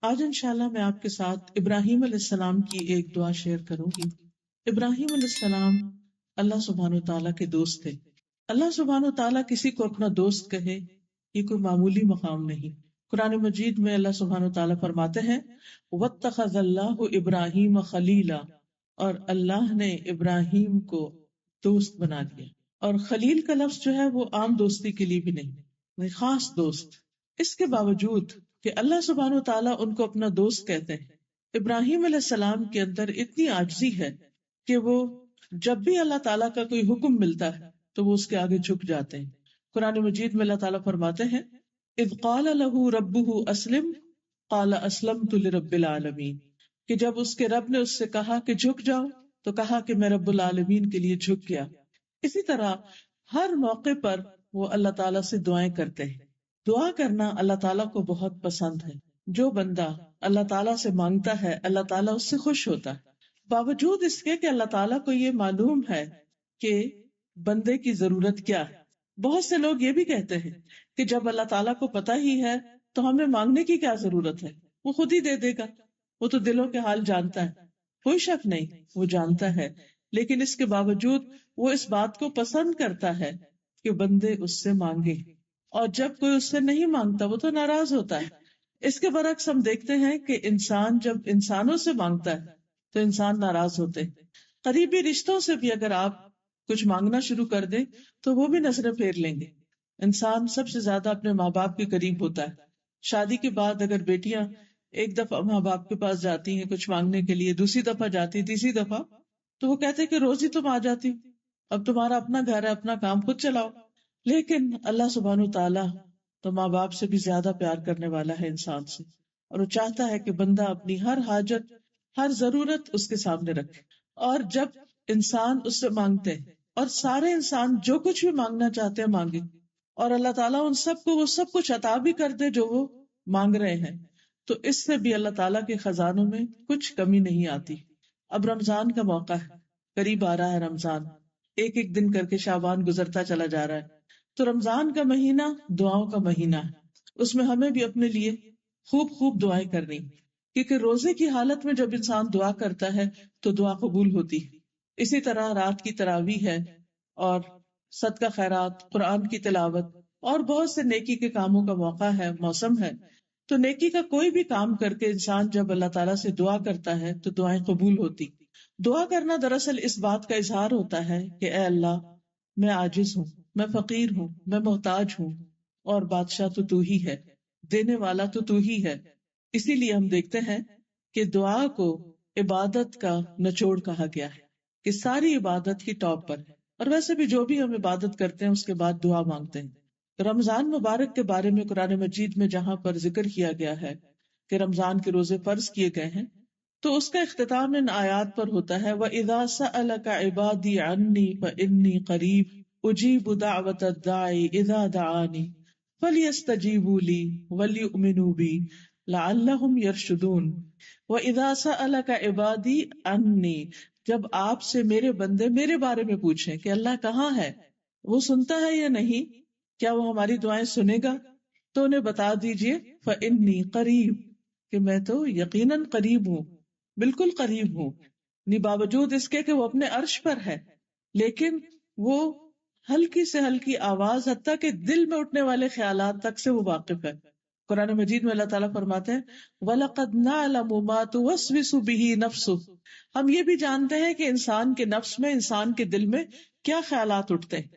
آج انشاءاللہ میں آپ کے ساتھ ابراہیم علیہ السلام کی ایک دعا شیئر کروں گی۔ ابراہیم علیہ السلام اللہ سبحانہ و تعالیٰ کے دوست تھے۔ اللہ سبحانہ و تعالیٰ کسی کو اپنا دوست کہے یہ کوئی معمولی مقام نہیں۔ قرآن مجید میں اللہ سبحانہ و تعالیٰ فرماتے ہیں وَاتَّخَذَ اللَّهُ إِبْرَاهِيمَ خَلِيلًا، اور اللہ نے ابراہیم کو دوست بنا لیا۔ اور خلیل کا لفظ جو ہے وہ عام دوستی کے لیے بھی نہیں، خاص دوست۔ اس کے باوجود کہ اللہ سبحانہ و تعالیٰ ان کو اپنا دوست کہتے ہیں، ابراہیم علیہ السلام کے اندر اتنی عاجزی ہے کہ وہ جب بھی اللہ تعالیٰ کا کوئی حکم ملتا ہے تو وہ اس کے آگے جھک جاتے ہیں۔ قرآن مجید میں اللہ تعالیٰ فرماتے ہیں اذ قال له ربه اسلم قال اسلمت لرب العالمین، کہ جب اس کے رب نے اس سے کہا کہ جھک جاؤ تو کہا کہ میں رب العالمین کے لیے جھک گیا۔ اسی طرح ہر موقع پر وہ اللہ تعالیٰ سے دعائیں کرتے ہیں۔ دعا کرنا اللہ تعالیٰ کو بہت پسند ہے۔ جو بندہ اللہ تعالیٰ سے مانگتا ہے اللہ تعالیٰ اس سے خوش ہوتا ہے، باوجود اس کے کہ اللہ تعالیٰ کو یہ معلوم ہے کہ بندے کی ضرورت کیا ہے۔ بہت سے لوگ یہ بھی کہتے ہیں کہ جب اللہ تعالیٰ کو پتہ ہی ہے تو ہمیں مانگنے کی کیا ضرورت ہے، وہ خود ہی دے دے گا، وہ تو دلوں کے حال جانتا ہے۔ کوئی شک نہیں، وہ جانتا ہے، لیکن اس کے باوجود وہ اس بات کو پسند کرتا ہے کہ بندے اس سے مانگے، اور جب کوئی اس سے نہیں مانگتا وہ تو ناراض ہوتا ہے۔ اس کے برعکس ہم دیکھتے ہیں کہ انسان جب انسانوں سے مانگتا ہے تو انسان ناراض ہوتے ہیں۔ قریبی رشتوں سے بھی اگر آپ کچھ مانگنا شروع کر دیں تو وہ بھی نظریں پھیر لیں گے۔ انسان سب سے زیادہ اپنے ماں باپ کے قریب ہوتا ہے۔ شادی کے بعد اگر بیٹیاں ایک دفعہ ماں باپ کے پاس جاتی ہیں کچھ مانگنے کے لیے، دوسری دفعہ جاتی، تیسری دفعہ، تو وہ کہتے ہیں کہ روز ہی تم آ جاتی، اب تمہارا اپنا گھر ہے، اپنا کام خود چلاؤ۔ لیکن اللہ سبحانہ وتعالیٰ تو ماں باپ سے بھی زیادہ پیار کرنے والا ہے انسان سے، اور وہ چاہتا ہے کہ بندہ اپنی ہر حاجت، ہر ضرورت اس کے سامنے رکھے۔ اور جب انسان اس سے مانگتے ہیں، اور سارے انسان جو کچھ بھی مانگنا چاہتے ہیں مانگے، اور اللہ تعالیٰ ان سب کو وہ سب کچھ عطا بھی کر دے جو وہ مانگ رہے ہیں، تو اس سے بھی اللہ تعالیٰ کے خزانوں میں کچھ کمی نہیں آتی۔ اب رمضان کا موقع ہے، قریب آ رہا ہے رمضان، ایک ایک دن کر کے شعبان گزرتا چلا جا رہا ہے۔ تو رمضان کا مہینہ دعاؤں کا مہینہ ہے، اس میں ہمیں بھی اپنے لیے خوب خوب دعائیں کرنی، کیونکہ روزے کی حالت میں جب انسان دعا کرتا ہے تو دعا قبول ہوتی ہے۔ اسی طرح رات کی تراویح ہے، اور صدقہ خیرات، قرآن کی تلاوت، اور بہت سے نیکی کے کاموں کا موقع ہے، موسم ہے۔ تو نیکی کا کوئی بھی کام کر کے انسان جب اللہ تعالیٰ سے دعا کرتا ہے تو دعائیں قبول ہوتی۔ دعا کرنا دراصل اس بات کا اظہار ہوتا ہے کہ اے اللہ، میں عاجز ہوں، میں فقیر ہوں، میں محتاج ہوں، اور بادشاہ تو ہی ہے، دینے والا تو ہی ہے۔ اسی لیے ہم دیکھتے ہیں کہ دعا کو عبادت کا نچوڑ کہا گیا ہے، کہ ساری عبادت کی ٹاپ پر ہے۔ اور ویسے بھی جو بھی ہم عبادت کرتے ہیں اس کے بعد دعا مانگتے ہیں۔ رمضان مبارک کے بارے میں قرآن مجید میں جہاں پر ذکر کیا گیا ہے کہ رمضان کے روزے فرض کیے گئے ہیں، تو اس کا اختتام ان آیات پر ہوتا ہے وَإِذَا سَأَلَكَ عِبَادِي عَنِّي فَإِنِّي قَرِيبٌ أُجِيبُ دَعْوَةَ الدَّاعِ إِذَا دَعَانِ فَلْيَسْتَجِيبُوا لِي وَلْيُؤْمِنُوا بِي لَعَلَّهُمْ يَرْشُدُونَ۔ وَإِذَا سَأَلَكَ عِبَادِي عَنِّي، جب آپ سے میرے بندے میرے بارے میں پوچھیں کہ اللہ کہاں ہے، وہ سنتا ہے یا نہیں، کیا وہ ہماری دعائیں سنے گا، تو انہیں بتا دیجئے فَإِنِّي قَرِيبٌ، کہ میں تو یقیناً قریب ہوں، بالکل قریب ہوں۔ یعنی باوجود اس کے کہ وہ اپنے عرش پر ہے، لیکن وہ ہلکی سے ہلکی آواز، حتیٰ کہ دل میں اٹھنے والے خیالات تک سے وہ واقف ہے۔ قرآن مجید میں اللہ تعالیٰ فرماتے ہیں وَلَقَدْ نَعْلَمُ مَا تُوَسْوِسُ بِهِ نَفْسُهُ، ہم یہ بھی جانتے ہیں کہ انسان کے نفس میں، انسان کے دل میں کیا خیالات اٹھتے ہیں،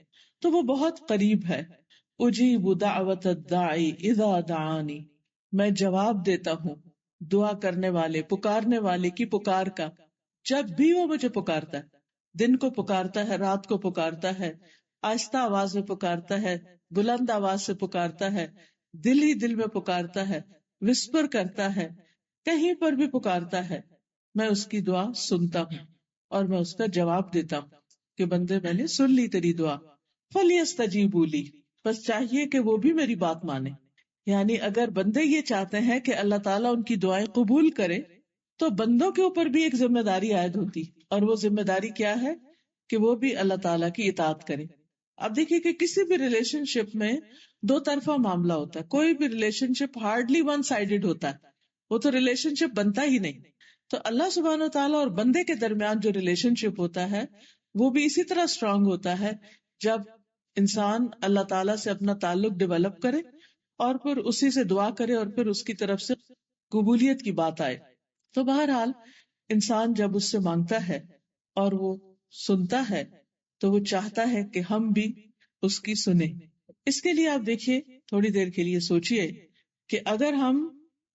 تو وہ بہت قریب ہے۔ أُجِيبُ دَعْوَةَ الدَّاعِ إِذَا دَعَانِ، میں جواب دیتا ہوں دعا کرنے والے، پکارنے والے کی پکار کا، جب بھی وہ مجھے پکارتا ہے، دن کو پکارتا ہے، رات کو پکارتا ہے، آہستہ آواز میں پکارتا ہے، بلند آواز سے پکارتا ہے، دل ہی دل میں پکارتا ہے، وسپر کرتا ہے، کہیں پر بھی پکارتا ہے، میں اس کی دعا سنتا ہوں اور میں اس کا جواب دیتا ہوں کہ بندے میں نے سن لی تیری دعا، فَلْيَسْتَجِيبُوا لِي، بس چاہیے کہ وہ بھی میری بات مانے۔ یعنی اگر بندے یہ چاہتے ہیں کہ اللہ تعالیٰ ان کی دعائیں قبول کرے تو بندوں کے اوپر بھی ایک ذمہ داری عائد ہوتی، اور وہ ذمہ داری کیا ہے کہ وہ بھی اللہ تعالیٰ کی اطاعت کرے۔ اب دیکھیے کہ کسی بھی ریلیشن شپ میں دو طرفہ معاملہ ہوتا ہے، کوئی بھی ریلیشن شپ ہارڈلی ون سائیڈڈ ہوتا ہے، وہ تو ریلیشن شپ بنتا ہی نہیں. تو اللہ سبحانہ وتعالیٰ اور بندے کے درمیان جو ریلیشن شپ ہوتا ہے وہ بھی اسی طرح اسٹرانگ ہوتا ہے جب انسان اللہ تعالیٰ سے اپنا تعلق ڈیولپ کرے اور پھر اسی سے دعا کرے اور پھر اس کی طرف سے قبولیت کی بات آئے. تو بہرحال انسان جب اس سے مانگتا ہے اور وہ سنتا ہے تو وہ چاہتا ہے کہ ہم بھی اس کی سنیں. اس کے لیے آپ دیکھیے تھوڑی دیر کے لیے سوچئے کہ اگر ہم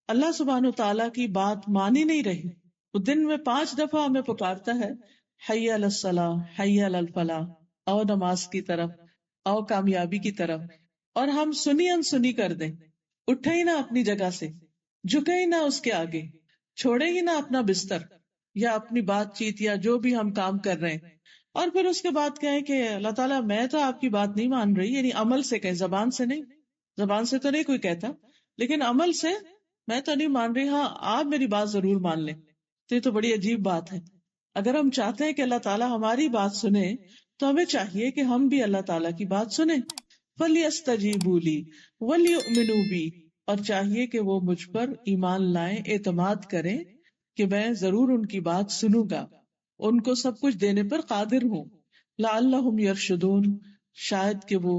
اللہ سبحانہ تعالیٰ کی بات مان ہی نہیں رہے، وہ دن میں 5 دفعہ ہمیں پکارتا ہے حی علی الصلاۃ، حی علی الفلاح، او نماز کی طرف، او کامیابی کی طرف، اور ہم سنی انسنی کر دیں، اٹھے ہی نہ اپنی جگہ سے، جھکے ہی نہ اس کے آگے، چھوڑے ہی نہ اپنا بستر یا اپنی بات چیت یا جو بھی ہم کام کر رہے ہیں، اور پھر اس کے بعد کہیں کہ اللہ تعالیٰ میں تو آپ کی بات نہیں مان رہی، یعنی عمل سے کہیں، زبان سے نہیں، زبان سے تو نہیں کوئی کہتا لیکن عمل سے میں تو نہیں مان رہی، ہاں آپ میری بات ضرور مان لیں. تو یہ تو بڑی عجیب بات ہے. اگر ہم چاہتے ہیں کہ اللہ تعالیٰ ہماری بات سنے تو ہمیں چاہیے کہ ہم بھی اللہ تعالیٰ کی بات سنیں. فَلْيَسْتَجِيبُوا لِي وَلْيُؤْمِنُوا بِي، اور چاہیے کہ وہ مجھ پر ایمان لائیں، اعتماد کریں کہ میں ضرور ان کی بات سنوں گا، ان کو سب کچھ دینے پر قادر ہوں. لَعَلَّهُمْ يَرْشُدُونَ، شاید کہ وہ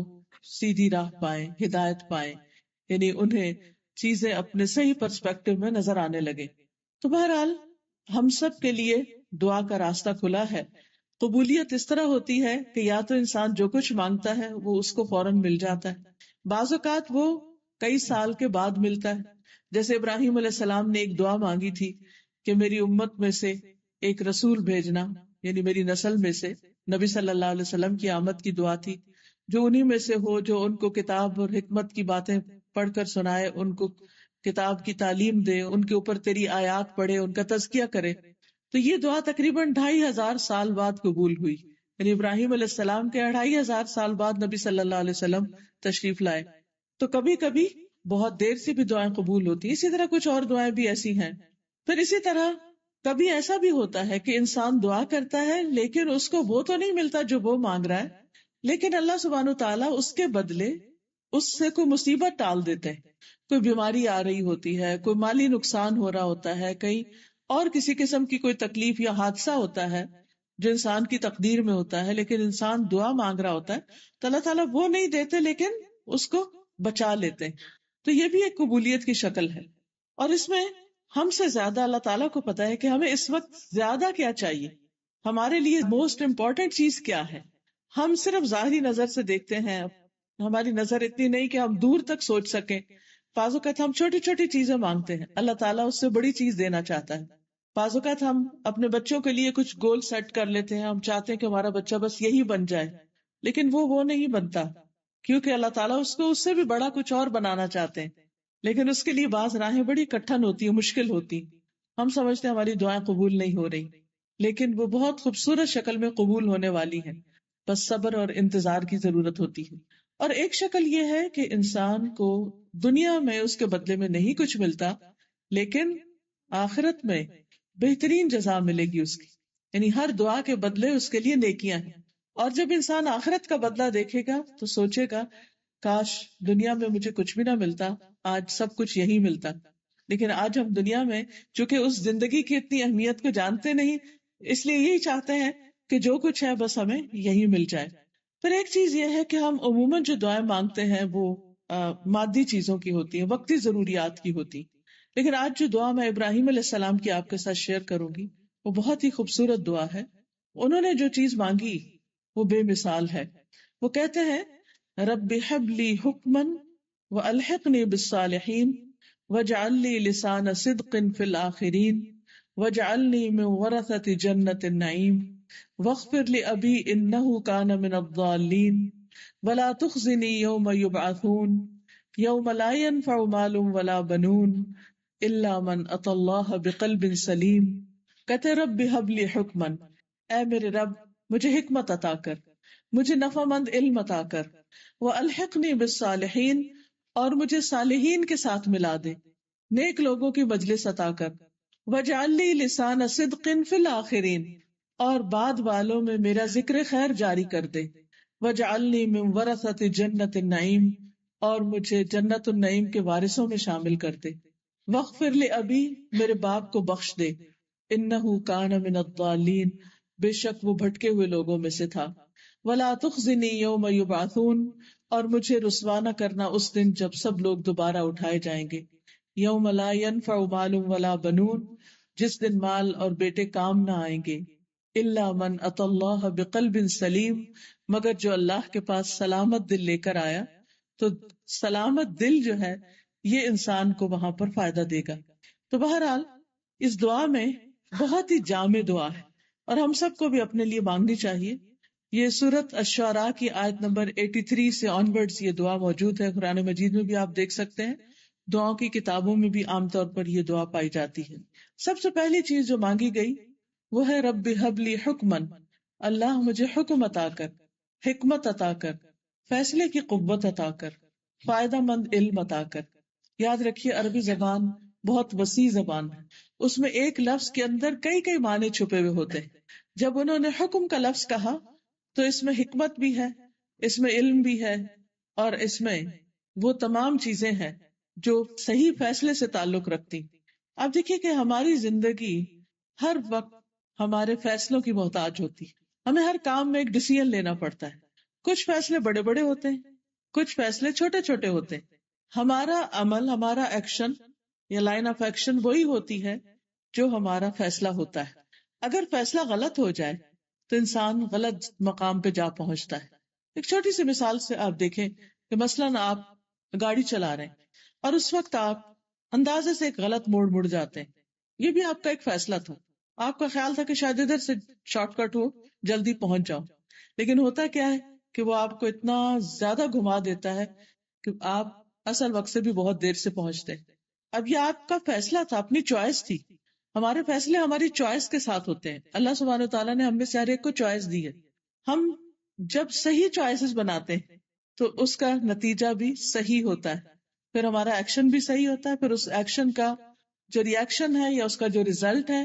سیدھی راہ پائیں، ہدایت پائیں، یعنی انہیں چیزیں اپنے صحیح پرسپیکٹو میں نظر آنے لگے. تو بہرحال ہم سب کے لیے دعا کا راستہ کھلا ہے. قبولیت اس طرح ہوتی ہے کہ یا تو انسان جو کچھ مانگتا ہے وہ اس کو فوراً مل جاتا ہے، بعض اوقات وہ کئی سال کے بعد ملتا ہے. جیسے ابراہیم علیہ السلام نے ایک دعا مانگی تھی کہ میری امت میں سے ایک رسول بھیجنا، یعنی میری نسل میں سے نبی صلی اللہ علیہ وسلم کی آمد کی دعا تھی، جو انہی میں سے ہو جو ان کو کتاب اور حکمت کی باتیں پڑھ کر سنائے، ان کو کتاب کی تعلیم دے، ان کے اوپر تیری آیات پڑھے، ان کا تزکیہ کرے. تو یہ دعا تقریباً 2500 سال بعد قبول ہوئی، یعنی ابراہیم علیہ السلام کے 2500 سال بعد نبی صلی اللہ علیہ وسلم تشریف لائے. تو کبھی کبھی بہت دیر سے بھی دعائیں قبول ہوتی ہیں. اسی طرح کچھ اور دعائیں بھی ایسی ہیں. پھر اسی طرح کبھی ایسا بھی ہوتا ہے کہ انسان دعا کرتا ہے لیکن اس کو وہ تو نہیں ملتا جو وہ مانگ رہا ہے، لیکن اللہ سبحانہ تعالیٰ اس کے بدلے اس سے کوئی مصیبت ٹال دیتے ہیں. کوئی بیماری آ رہی ہوتی ہے، کوئی مالی نقصان ہو رہا ہوتا ہے، کہیں اور کسی قسم کی کوئی تکلیف یا حادثہ ہوتا ہے جو انسان کی تقدیر میں ہوتا ہے، لیکن انسان دعا مانگ رہا ہوتا ہے تو اللہ تعالیٰ وہ نہیں دیتے لیکن اس کو بچا لیتے ہیں. تو یہ بھی ایک قبولیت کی شکل ہے. اور اس میں ہم سے زیادہ اللہ تعالیٰ کو پتا ہے کہ ہمیں اس وقت زیادہ کیا چاہیے، ہمارے لیے موسٹ امپورٹنٹ چیز کیا ہے. ہم صرف ظاہری نظر سے دیکھتے ہیں، ہماری نظر اتنی نہیں کہ ہم دور تک سوچ سکیں. بعض اوقات ہم چھوٹی چھوٹی چیزیں مانگتے ہیں، اللہ تعالیٰ اس سے بڑی چیز دینا چاہتا ہے. بعض اوقات ہم اپنے بچوں کے لیے کچھ گول سیٹ کر لیتے ہیں، ہم چاہتے ہیں کہ ہمارا بچہ بس یہی بن جائے، لیکن وہ نہیں بنتا، کیونکہ اللہ تعالیٰ اس کو اس سے بھی بڑا کچھ اور بنانا چاہتے ہیں. لیکن اس کے لیے بعض راہیں بڑی کٹھن ہوتی ہیں، مشکل ہوتی. ہم سمجھتے ہیں ہماری دعائیں قبول نہیں ہو رہی، لیکن وہ بہت خوبصورت شکل میں قبول ہونے والی ہیں. بس صبر اور انتظار کی ضرورت ہوتی ہے. اور ایک شکل یہ ہے کہ انسان کو دنیا میں اس کے بدلے میں نہیں کچھ ملتا، لیکن آخرت میں بہترین جزا ملے گی اس کی، یعنی ہر دعا کے بدلے اس کے لیے نیکیاں ہیں. اور جب انسان آخرت کا بدلہ دیکھے گا تو سوچے گا کاش دنیا میں مجھے کچھ بھی نہ ملتا، آج سب کچھ یہی ملتا. لیکن آج ہم دنیا میں چونکہ اس زندگی کی اتنی اہمیت کو جانتے نہیں، اس لیے یہی چاہتے ہیں کہ جو کچھ ہے بس ہمیں یہی مل جائے. پھر ایک چیز یہ ہے کہ ہم عموماً جو دعائیں مانگتے ہیں وہ مادی چیزوں کی ہوتی ہیں، وقتی ضروریات کی ہوتی. لیکن آج جو دعا میں ابراہیم علیہ السلام کی آپ کے ساتھ شیئر کروں گی وہ بہت ہی خوبصورت دعا ہے. انہوں نے جو چیز مانگی وہ بے مثال ہے. وہ کہتے ہیں رب ہب لی حکما والحقنی بالصالحین واجعل لی لسان صدق فی الآخرین واجعلنی من ورثۃ جنۃ النعیم واغفر لأبی انہ کان من الضالین ولا تخزنی یوم یبعثون یوم لا ینفع مال ولا بنون الا من اتی اللہ بقلب سلیم. کہتے رب ہب لی حکما، اے میرے رب مجھے حکمت عطا کر، مجھے نفع مند علم عطا کر، والحقنی بالصالحین، اور مجھے صالحین کے ساتھ ملا دے، نیک لوگوں کی مجلس عطا کر، واجعل لی لسان صدق فی الآخرین، اور بعد والوں میں میرا ذکر خیر جاری کر دے، واجعلنی من ورثۃ جنۃ النعیم، اور مجھے جنت النعیم کے وارثوں میں شامل کر دے. وغفر لأبی، میرے باپ کو بخش دے، انہ کان من الضالین، بے شک وہ بھٹکے ہوئے لوگوں میں سے تھا، ولا تخزنی یوم یبعثون، اور مجھے رسوا نہ کرنا اس دن جب سب لوگ دوبارہ اٹھائے جائیں گے، یوم لا ینفع مال ولا بنون، جس دن مال اور بیٹے کام نہ آئیں گے، الا من اتی اللہ بقلب سلیم، مگر جو اللہ کے پاس سلامت دل لے کر آیا، تو سلامت دل جو ہے یہ انسان کو وہاں پر فائدہ دے گا۔ تو بہرحال اس دعا میں بہت ہی جامع دعا ہے اور ہم سب کو بھی اپنے لیے مانگنی چاہیے۔ یہ سورۃ الشعراء کی آیت نمبر 83 سے آنورڈز یہ دعا موجود ہے، قرآن مجید میں بھی آپ دیکھ سکتے ہیں، دعاؤں کی کتابوں میں بھی عام طور پر یہ دعا پائی جاتی ہے۔ سب سے پہلی چیز جو مانگی گئی وہ ہے رب ہب لی حکمن، اللہ مجھے حکم عطا کر، حکمت عطا کر، فیصلے کی قوت عطا کر، فائدہ مند علم عطا کر۔ یاد رکھیے عربی زبان بہت وسیع زبان ہے، اس میں ایک لفظ کے اندر کئی کئی معنی چھپے ہوئے ہوتے ہیں۔ جب انہوں نے حکم کا لفظ کہا تو اس میں حکمت بھی ہے، اس میں علم بھی ہے، اور اس میں وہ تمام چیزیں ہیں جو صحیح فیصلے سے تعلق رکھتی۔ اب دیکھیے کہ ہماری زندگی ہر وقت ہمارے فیصلوں کی محتاج ہوتی، ہمیں ہر کام میں ایک ڈیسیژن لینا پڑتا ہے۔ کچھ فیصلے بڑے بڑے ہوتے ہیں، کچھ فیصلے چھوٹے چھوٹے ہوتے ہیں۔ ہمارا عمل، ہمارا ایکشن یا لائن آف ایکشن وہی ہوتی ہے جو ہمارا فیصلہ ہوتا ہے۔ اگر فیصلہ غلط ہو جائے تو انسان غلط مقام پہ جا پہنچتا ہے۔ ایک چھوٹی سی مثال سے آپ دیکھیں کہ مثلاً آپ گاڑی چلا رہے ہیں اور اس وقت آپ اندازے سے ایک غلط موڑ مڑ جاتے ہیں، یہ بھی آپ کا ایک فیصلہ تھا، آپ کا خیال تھا کہ شاید ادھر سے شارٹ کٹ ہو، جلدی پہنچ جاؤ، لیکن ہوتا کیا ہے کہ وہ آپ کو اتنا زیادہ گھما دیتا ہے کہ آپ اصل وقت سے بھی بہت دیر سے پہنچتے ہیں۔ اب یہ آپ کا فیصلہ تھا، اپنی چوائس تھی۔ ہمارے فیصلے ہماری چوائس کے ساتھ ہوتے ہیں۔ اللہ سبحانہ وتعالیٰ نے ہم میں سے ہر ایک کو چوائس دی ہے۔ ہم جب صحیح چوائسز بناتے ہیں تو اس کا نتیجہ بھی صحیح ہوتا ہے، پھر ہمارا ایکشن بھی صحیح ہوتا ہے، پھر اس ایکشن کا جو ری ایکشن ہے یا اس کا جو ریزلٹ ہے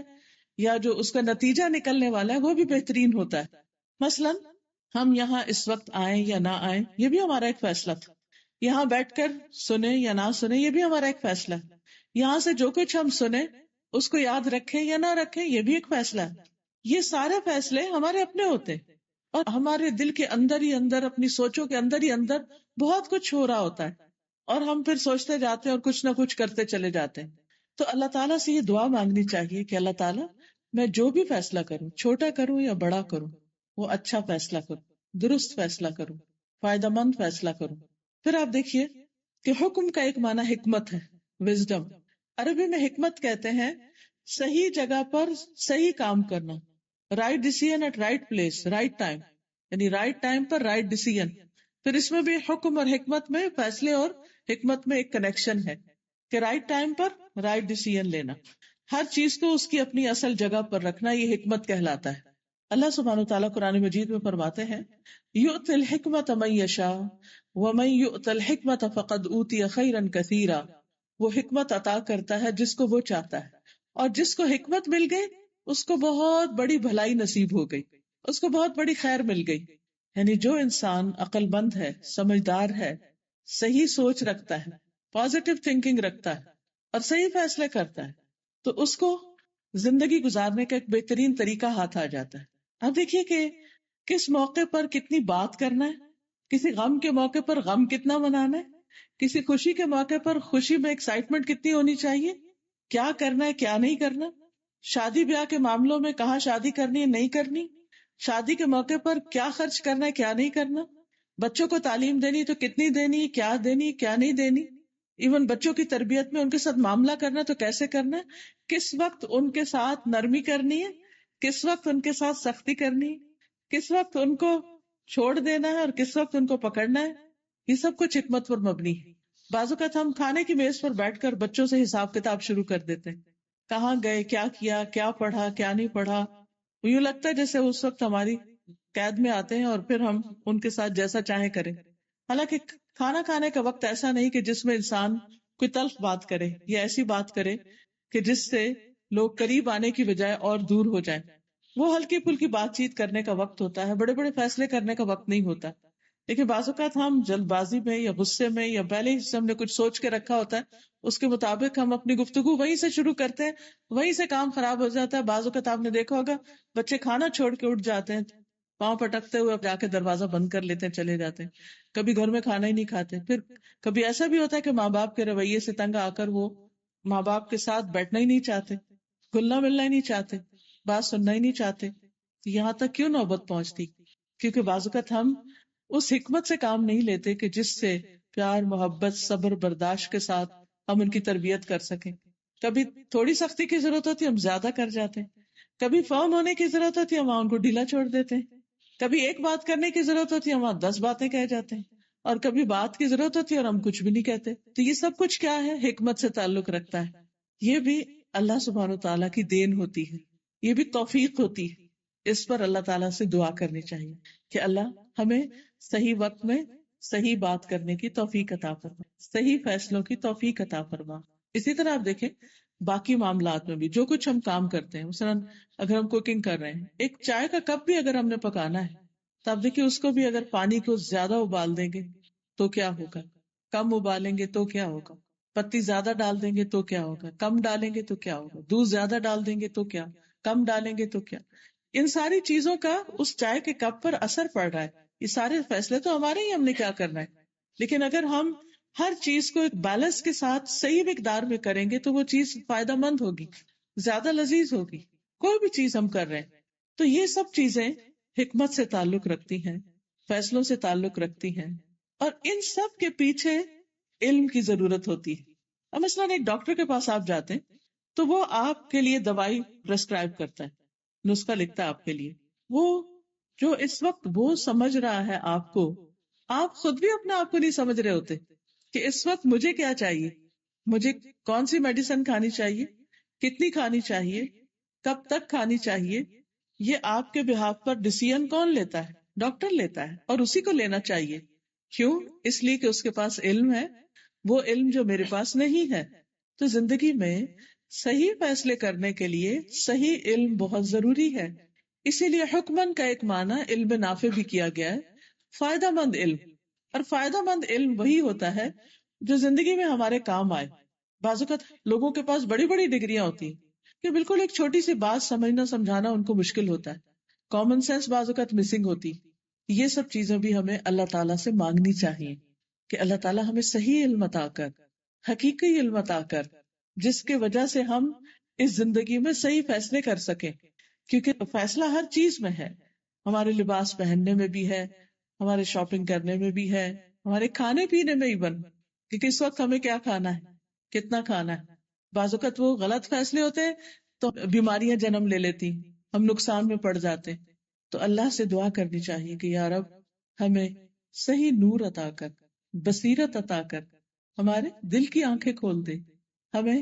یا جو اس کا نتیجہ نکلنے والا ہے وہ بھی بہترین ہوتا ہے۔ مثلاً ہم یہاں اس وقت آئیں یا نہ آئیں یہ بھی ہمارا ایک فیصلہ تھا، یہاں بیٹھ کر سنیں یا نہ سنیں یہ بھی ہمارا ایک فیصلہ ہے، یہاں سے جو کچھ ہم سنیں اس کو یاد رکھیں یا نہ رکھیں یہ بھی ایک فیصلہ ہے۔ یہ سارے فیصلے ہمارے اپنے ہوتے ہیں اور ہمارے دل کے اندر ہی اندر، اپنی سوچوں کے اندر ہی اندر بہت کچھ ہو رہا ہوتا ہے اور ہم پھر سوچتے جاتے ہیں اور کچھ نہ کچھ کرتے چلے جاتے ہیں۔ تو اللہ تعالیٰ سے یہ دعا مانگنی چاہیے کہ اللہ تعالیٰ میں جو بھی فیصلہ کروں، چھوٹا کروں یا بڑا کروں، وہ اچھا فیصلہ کروں، درست فیصلہ کروں، فائدہ مند فیصلہ کروں۔ پھر آپ دیکھیے کہ حکم کا ایک معنی حکمت ہے، وزڈم۔ عربی میں حکمت کہتے ہیں صحیح جگہ پر صحیح کام کرنا، right decision at right place, right time, یعنی رائٹ ٹائم پر رائٹ ڈیسیژن۔ پھر اس میں بھی حکم اور حکمت میں، فیصلے اور حکمت میں ایک کنیکشن ہے کہ رائٹ ٹائم پر رائٹ ڈیسیژن لینا، ہر چیز کو اس کی اپنی اصل جگہ پر رکھنا، یہ حکمت کہلاتا ہے۔ اللہ سبحانہ وتعالیٰ قرآن مجید میں فرماتے ہیں یؤتی الحکمت من یشاء ومن یؤت الحکمت فقد اوتی خیرا کثیرا، وہ حکمت عطا کرتا ہے جس کو وہ چاہتا ہے، اور جس کو حکمت مل گئی اس کو بہت بڑی بھلائی نصیب ہو گئی، اس کو بہت بڑی خیر مل گئی۔ یعنی جو انسان عقل مند ہے، سمجھدار ہے، صحیح سوچ رکھتا ہے، پازیٹو تھنکنگ رکھتا ہے اور صحیح فیصلے کرتا ہے تو اس کو زندگی گزارنے کا ایک بہترین طریقہ ہاتھ آ جاتا ہے۔ اب دیکھیے کہ کس موقع پر کتنی بات کرنا ہے، کسی غم کے موقع پر غم کتنا منانا ہے، کسی خوشی کے موقع پر خوشی میں ایکسائٹمنٹ کتنی ہونی چاہیے، کیا کرنا ہے کیا نہیں کرنا، شادی بیاہ کے معاملوں میں کہاں شادی کرنی ہے نہیں کرنی، شادی کے موقع پر کیا خرچ کرنا ہے کیا نہیں کرنا، بچوں کو تعلیم دینی تو کتنی دینی، کیا دینی کیا نہیں دینی، ایون بچوں کی تربیت میں ان کے ساتھ معاملہ کرنا تو کیسے کرنا ہے، کس وقت ان کے ساتھ نرمی کرنی ہے، کس وقت ان کے ساتھ سختی کرنی ہے، کس وقت ان کو چھوڑ دینا ہے اور کس وقت ان کو پکڑنا ہے، یہ سب کچھ حکمت پر مبنی ہے۔ بعض اوقات ہم کھانے کی میز پر بیٹھ کر بچوں سے حساب کتاب شروع کر دیتے ہیں، کہاں گئے، کیا کیا، کیا پڑھا کیا نہیں پڑھا، یوں لگتا ہے جیسے اس وقت ہماری قید میں آتے ہیں اور پھر ہم ان کے ساتھ جیسا چاہیں کریں۔ حالانکہ کھانا کھانے کا وقت ایسا نہیں کہ جس میں انسان کوئی تلخ بات کرے یا ایسی بات کرے کہ جس سے لوگ قریب آنے کی بجائے اور دور ہو جائیں۔ وہ ہلکی پھلکی بات چیت کرنے کا وقت ہوتا ہے، بڑے بڑے فیصلے کرنے کا وقت نہیں ہوتا۔ دیکھیں بعض اوقات ہم جلد بازی میں یا غصے میں یا پہلے ہی سے ہم نے کچھ سوچ کے رکھا ہوتا ہے، اس کے مطابق ہم اپنی گفتگو وہیں سے شروع کرتے ہیں، وہیں سے کام خراب ہو جاتا ہے. بعض اوقات آپ نے دیکھا ہوگا بچے کھانا چھوڑ کے اٹھ جاتے ہیں، پاؤں پٹکتے ہوئے جا کے دروازہ بند کر لیتے ہیں، چلے جاتے ہیں. کبھی گھر میں کھانا ہی نہیں کھاتے. پھر کبھی ایسا بھی ہوتا ہے کہ ماں باپ کے رویے سے تنگ آ کر وہ ماں باپ کے ساتھ بیٹھنا ہی نہیں چاہتے، گلنا ملنا ہی نہیں چاہتے، بات سننا ہی نہیں چاہتے. یہاں تک کیوں نوبت پہنچتی؟ کیونکہ بعض اوقات ہم اس حکمت سے کام نہیں لیتے کہ جس سے پیار، محبت، صبر، برداشت کے ساتھ ہم ان کی تربیت کر سکیں. کبھی تھوڑی سختی کی ضرورت ہوتی ہے، ہم زیادہ کر جاتے ہیں. کبھی فرم ہونے کی ضرورت ہوتی ہے، ہم ان کو ڈھیلا چھوڑ دیتے ہیں. کبھی ایک بات کرنے کی ضرورت ہوتی ہے، ہم 10 باتیں کہہ جاتے ہیں. اور کبھی بات کی ضرورت ہوتی ہے اور ہم کچھ بھی نہیں کہتے. تو یہ سب کچھ کیا ہے؟ حکمت سے تعلق رکھتا ہے. یہ بھی اللہ سبحانہ و تعالیٰ کی دین ہوتی ہے، یہ بھی توفیق ہوتی ہے. اس پر اللہ تعالیٰ سے دعا کرنی چاہیے کہ اللہ ہمیں صحیح وقت میں صحیح بات کرنے کی توفیق عطا فرما، صحیح فیصلوں کی توفیق عطا فرما. اسی طرح آپ دیکھیں باقی معاملات میں بھی جو کچھ ہم کام کرتے ہیں، مثلاً اگر ہم کوکنگ کر رہے ہیں، ایک چائے کا کپ بھی اگر ہم نے پکانا ہے تو آپ دیکھیں اس کو بھی اگر پانی کو زیادہ ابال دیں گے تو کیا ہوگا، کم ابالیں گے تو کیا ہوگا، پتی زیادہ ڈال دیں گے تو کیا ہوگا، کم ڈالیں گے تو کیا ہوگا، دودھ زیادہ ڈال دیں گے تو کیا، کم ڈالیں گے تو کیا. ان ساری چیزوں کا اس چائے کے کپ پر اثر پڑ رہا ہے. یہ سارے فیصلے تو ہمارے ہی، ہم نے کیا کرنا ہے. لیکن اگر ہم ہر چیز کو ایک بیلنس کے ساتھ صحیح مقدار میں کریں گے تو وہ چیز فائدہ مند ہوگی، زیادہ لذیذ ہوگی. کوئی بھی چیز ہم کر رہے ہیں تو یہ سب چیزیں حکمت سے تعلق رکھتی ہیں، فیصلوں سے تعلق رکھتی ہیں، اور ان سب کے پیچھے علم کی ضرورت ہوتی ہے. اب مثلاً ایک ڈاکٹر کے پاس آپ جاتے ہیں تو وہ آپ کے لیے دوائی پرسکرائب کرتا ہے، نسخہ لکھتا ہے آپ کے لیے. وہ جو اس وقت وہ سمجھ رہا ہے آپ کو، آپ خود بھی اپنے آپ کو نہیں سمجھ رہے ہوتے کہ اس وقت مجھے کیا چاہیے، مجھے کون سی میڈیسن کھانی چاہیے، کتنی کھانی چاہیے، کب تک کھانی چاہیے. یہ آپ کے بہاف پر ڈیسیژن کون لیتا ہے؟ ڈاکٹر لیتا ہے، اور اسی کو لینا چاہیے. کیوں؟ اس لیے کہ اس کے پاس علم ہے، وہ علم جو میرے پاس نہیں ہے. تو زندگی میں صحیح فیصلے کرنے کے لیے صحیح علم بہت ضروری ہے. اسی لیے حکمن کا ایک معنی علم نافع بھی کیا گیا ہے، فائدہ مند علم. اور فائدہ مند علم وہی ہوتا ہے جو زندگی میں ہمارے کام آئے. بعض اوقات لوگوں کے پاس بڑی بڑی ڈگریاں ہوتی ہیں کہ بالکل ایک چھوٹی سی بات سمجھنا سمجھانا ان کو مشکل ہوتا ہے، کامن سینس بعض اوقات مسنگ ہوتی. یہ سب چیزیں بھی ہمیں اللہ تعالیٰ سے مانگنی چاہیے کہ اللہ تعالیٰ ہمیں صحیح علم عطا کر، حقیقی علم عطا کر، جس کی وجہ سے ہم اس زندگی میں صحیح فیصلے کر سکیں. کیونکہ فیصلہ ہر چیز میں ہے، ہمارے لباس پہننے میں بھی ہے، ہمارے شاپنگ کرنے میں بھی ہے، ہمارے کھانے پینے میں ایون کہ کس وقت ہمیں کیا کھانا ہے، کتنا کھانا ہے. بعض اوقات وہ غلط فیصلے ہوتے ہیں تو بیماریاں جنم لے لیتی، ہم نقصان میں پڑ جاتے. تو اللہ سے دعا کرنی چاہیے کہ یا رب ہمیں صحیح نور عطا کر، بصیرت عطا کر، ہمارے دل کی آنکھیں کھول دے، ہمیں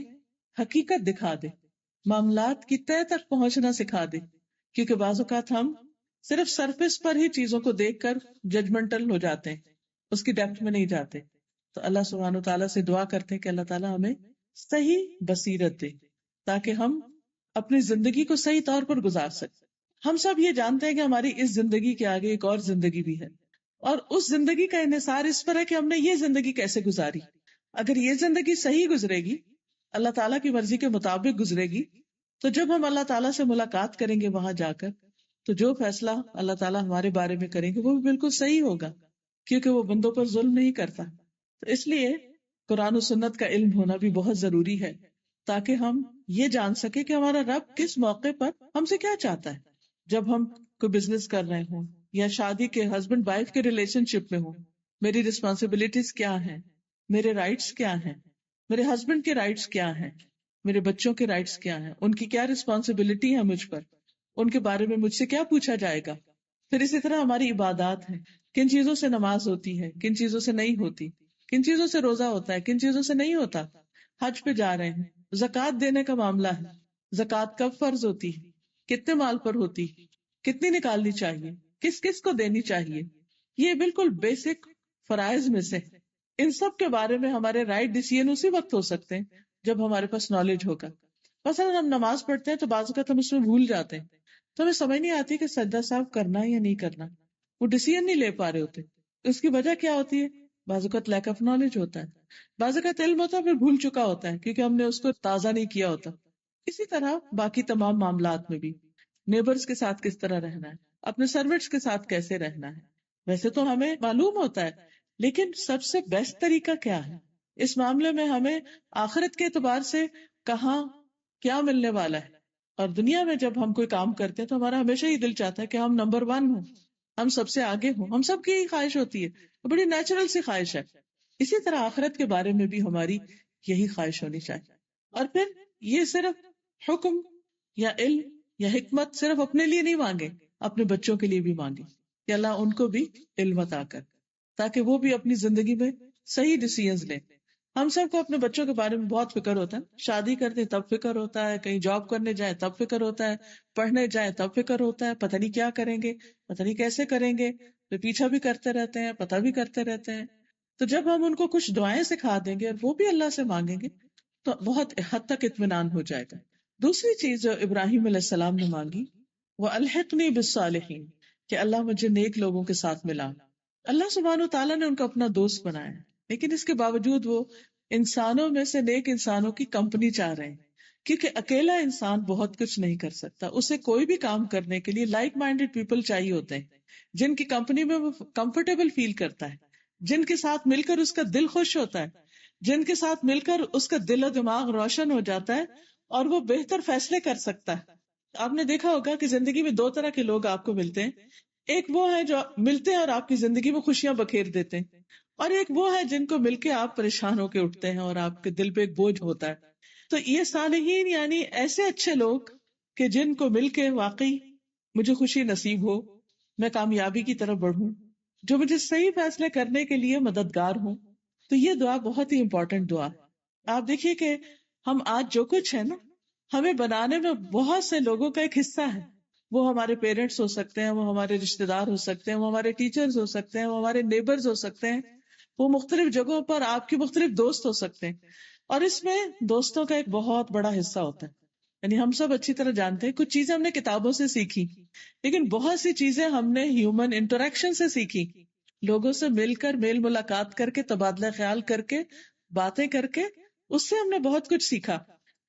حقیقت دکھا دے، معاملات کی تہہ تک پہنچنا سکھا دے. کیونکہ بعض اوقات ہم صرف سرفیس پر ہی چیزوں کو دیکھ کر ججمنٹل ہو جاتے ہیں، اس کی ڈیپتھ میں نہیں جاتے. تو اللہ سبحانہ و تعالیٰ سے دعا کرتے ہیں کہ اللہ تعالیٰ ہمیں صحیح بصیرت دے تاکہ ہم اپنی زندگی کو صحیح طور پر گزار سکیں. ہم سب یہ جانتے ہیں کہ ہماری اس زندگی کے آگے ایک اور زندگی بھی ہے، اور اس زندگی کا انحصار اس پر ہے کہ ہم نے یہ زندگی کیسے گزاری. اگر یہ زندگی صحیح گزرے گی، اللہ تعالیٰ کی مرضی کے مطابق گزرے گی، تو جب ہم اللہ تعالیٰ سے ملاقات کریں گے وہاں جا کر، تو جو فیصلہ اللہ تعالیٰ ہمارے بارے میں کریں گے وہ بھی بالکل صحیح ہوگا، کیونکہ وہ بندوں پر ظلم نہیں کرتا. تو اس لیے قرآن و سنت کا علم ہونا بھی بہت ضروری ہے تاکہ ہم یہ جان سکیں کہ ہمارا رب کس موقع پر ہم سے کیا چاہتا ہے. جب ہم کوئی بزنس کر رہے ہوں یا شادی کے ہسبینڈ وائف کے ریلیشن شپ میں ہوں، میری رسپانسبلٹیز کیا ہیں، میرے رائٹس کیا ہیں، میرے ہسبینڈ کے رائٹس کیا ہیں، میرے بچوں کے رائٹس کیا ہیں، ان کی کیا رسپانسبلٹی ہے مجھ پر، ان کے بارے میں مجھ سے کیا پوچھا جائے گا. پھر اسی طرح ہماری عبادات ہیں، کن چیزوں سے نماز ہوتی ہے، کن چیزوں سے نہیں ہوتی، کن چیزوں سے روزہ ہوتا ہے، کن چیزوں سے نہیں ہوتا. حج پہ جا رہے ہیں، زکوٰۃ دینے کا معاملہ ہے، زکوٰۃ کب فرض ہوتی ہے، کتنے مال پر ہوتی، کتنی نکالنی چاہیے، کس کس کو دینی چاہیے. یہ بالکل بیسک فرائض میں سے. ان سب کے بارے میں ہمارے رائٹ ڈیسیژن اسی وقت ہو سکتے ہیں جب ہمارے پاس نالج ہوگا. مثلا ہم نماز پڑھتے ہیں تو بعض اوقات ہم اس میں بھول جاتے ہیں، تو ہمیں سمجھ نہیں آتی کہ سجدہ صاحب کرنا ہے یا نہیں کرنا، وہ ڈیسیژن نہیں لے پا رہے ہوتے. اس کی وجہ کیا ہوتی ہے؟ بعض اوقات لیک آف نالج ہوتا ہے، بعض اوقات علم ہوتا ہے پھر بھول چکا ہوتا ہے کیونکہ ہم نے اس کو تازہ نہیں کیا ہوتا. اسی طرح باقی تمام معاملات میں بھی نیبرز کے ساتھ کس طرح رہنا ہے، اپنے سروٹس کے ساتھ کیسے رہنا ہے. ویسے تو ہمیں معلوم ہوتا ہے، لیکن سب سے بیسٹ طریقہ کیا ہے اس معاملے میں؟ ہمیں آخرت کے اعتبار سے کہاں کیا ملنے والا ہے. اور دنیا میں جب ہم کوئی کام کرتے ہیں تو ہمارا ہمیشہ ہی دل چاہتا ہے کہ ہم نمبر 1 ہوں، ہم سب سے آگے ہوں. ہم سب کی یہی خواہش ہوتی ہے، بڑی نیچرل سی خواہش ہے. اسی طرح آخرت کے بارے میں بھی ہماری یہی خواہش ہونی چاہیے. اور پھر یہ صرف حکم یا علم یا حکمت صرف اپنے لیے نہیں مانگے، اپنے بچوں کے لیے بھی مانگے کہ اللہ ان کو بھی علم عطا کر تاکہ وہ بھی اپنی زندگی میں صحیح ڈیسیژنز لیں. ہم سب کو اپنے بچوں کے بارے میں بہت فکر ہوتا ہے، شادی کرتے تب فکر ہوتا ہے، کہیں جاب کرنے جائیں تب فکر ہوتا ہے، پڑھنے جائیں تب فکر ہوتا ہے، پتہ نہیں کیا کریں گے، پتہ نہیں کیسے کریں گے، تو پیچھا بھی کرتے رہتے ہیں، پتہ بھی کرتے رہتے ہیں. تو جب ہم ان کو کچھ دعائیں سکھا دیں گے اور وہ بھی اللہ سے مانگیں گے تو بہت حد تک اطمینان ہو جائے گا. دوسری چیز جو ابراہیم علیہ السلام نے مانگی وہ الحقنی بالصالحین، کہ اللہ مجھے نیک لوگوں کے ساتھ ملا. اللہ سبحانہ وتعالیٰ نے ان کو اپنا دوست بنایا، لیکن اس کے باوجود وہ انسانوں میں سے نیک انسانوں کی کمپنی چاہ رہے ہیں، کیونکہ اکیلا انسان بہت کچھ نہیں کر سکتا. اسے کوئی بھی کام کرنے کے لیے لائک مائنڈیڈ پیپل چاہیے ہوتے ہیں، جن کی کمپنی میں وہ کمفرٹیبل فیل کرتا ہے، جن کے ساتھ مل کر اس کا دل خوش ہوتا ہے، جن کے ساتھ مل کر اس کا دل و دماغ روشن ہو جاتا ہے اور وہ بہتر فیصلے کر سکتا ہے. آپ نے دیکھا ہوگا کہ زندگی میں 2 طرح کے لوگ آپ کو ملتے ہیں. ایک وہ ہے جو ملتے ہیں اور آپ کی زندگی میں خوشیاں بکھیر دیتے ہیں، اور ایک وہ ہے جن کو مل کے آپ پریشان ہو کے اٹھتے ہیں اور آپ کے دل پہ ایک بوجھ ہوتا ہے. تو یہ صالحین یعنی ایسے اچھے لوگ کہ جن کو مل کے واقعی مجھے خوشی نصیب ہو، میں کامیابی کی طرف بڑھوں، جو مجھے صحیح فیصلے کرنے کے لیے مددگار ہوں. تو یہ دعا بہت ہی امپورٹنٹ دعا ہے. آپ دیکھیے کہ ہم آج جو کچھ ہے نا، ہمیں بنانے میں بہت سے لوگوں کا ایک حصہ ہے. وہ ہمارے پیرنٹس ہو سکتے ہیں، وہ ہمارے رشتے دار ہو سکتے ہیں، وہ ہمارے ٹیچرز ہو سکتے ہیں، وہ ہمارے نیبرز ہو سکتے ہیں، وہ مختلف جگہوں پر آپ کے مختلف دوست ہو سکتے ہیں. اور اس میں دوستوں کا ایک بہت بڑا حصہ ہوتا ہے. یعنی ہم سب اچھی طرح جانتے ہیں کچھ چیزیں ہم نے کتابوں سے سیکھی، لیکن بہت سی چیزیں ہم نے ہیومن انٹریکشن سے سیکھی، لوگوں سے مل کر، میل ملاقات کر کے، تبادلہ خیال کر کے، باتیں کر کے، اس سے ہم نے بہت کچھ سیکھا.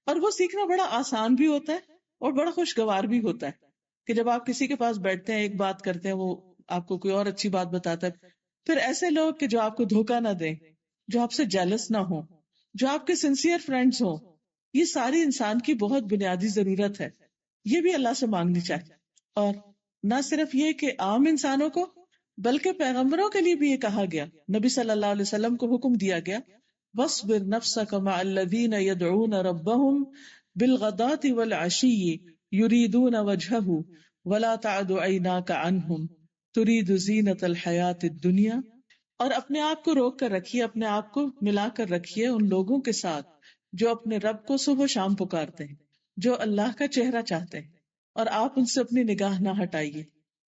اور وہ سیکھنا بڑا آسان بھی ہوتا ہے اور بڑا خوشگوار بھی ہوتا ہے کہ جب آپ کسی کے پاس بیٹھتے ہیں، ایک بات کرتے ہیں، وہ آپ کو کوئی اور اچھی بات بتاتا ہے. پھر ایسے لوگ کہ جو آپ کو دھوکہ نہ دیں، جو آپ سے جیلس نہ ہوں، جو آپ کے سنسیئر فرینڈز ہوں، یہ ساری انسان کی بہت بنیادی ضرورت ہے. یہ بھی اللہ سے مانگنی چاہیے. اور نہ صرف یہ کہ عام انسانوں کو، بلکہ پیغمبروں کے لیے بھی یہ کہا گیا، نبی صلی اللہ علیہ وسلم کو حکم دیا گیا وَاصْبِرْ نَفْسَكَ مَعَ الَّذِينَ يَدْعُونَ رَبَّهُمْ بِالْغَدَاةِ وَالْعَشِيِّ يُرِيدُونَ وَجْهَهُ وَلَا تَعْدُ عَيْنَاكَ عَنْهُمْ تُرِيدُ زِينَةَ الْحَيَاةِ الدُّنْيَا. اور اپنے آپ کو روک کر رکھیے، اپنے آپ کو ملا کر رکھیے ان لوگوں کے ساتھ جو اپنے رب کو صبح و شام پکارتے ہیں، جو اللہ کا چہرہ چاہتے ہیں، اور آپ ان سے اپنی نگاہ نہ ہٹائیے.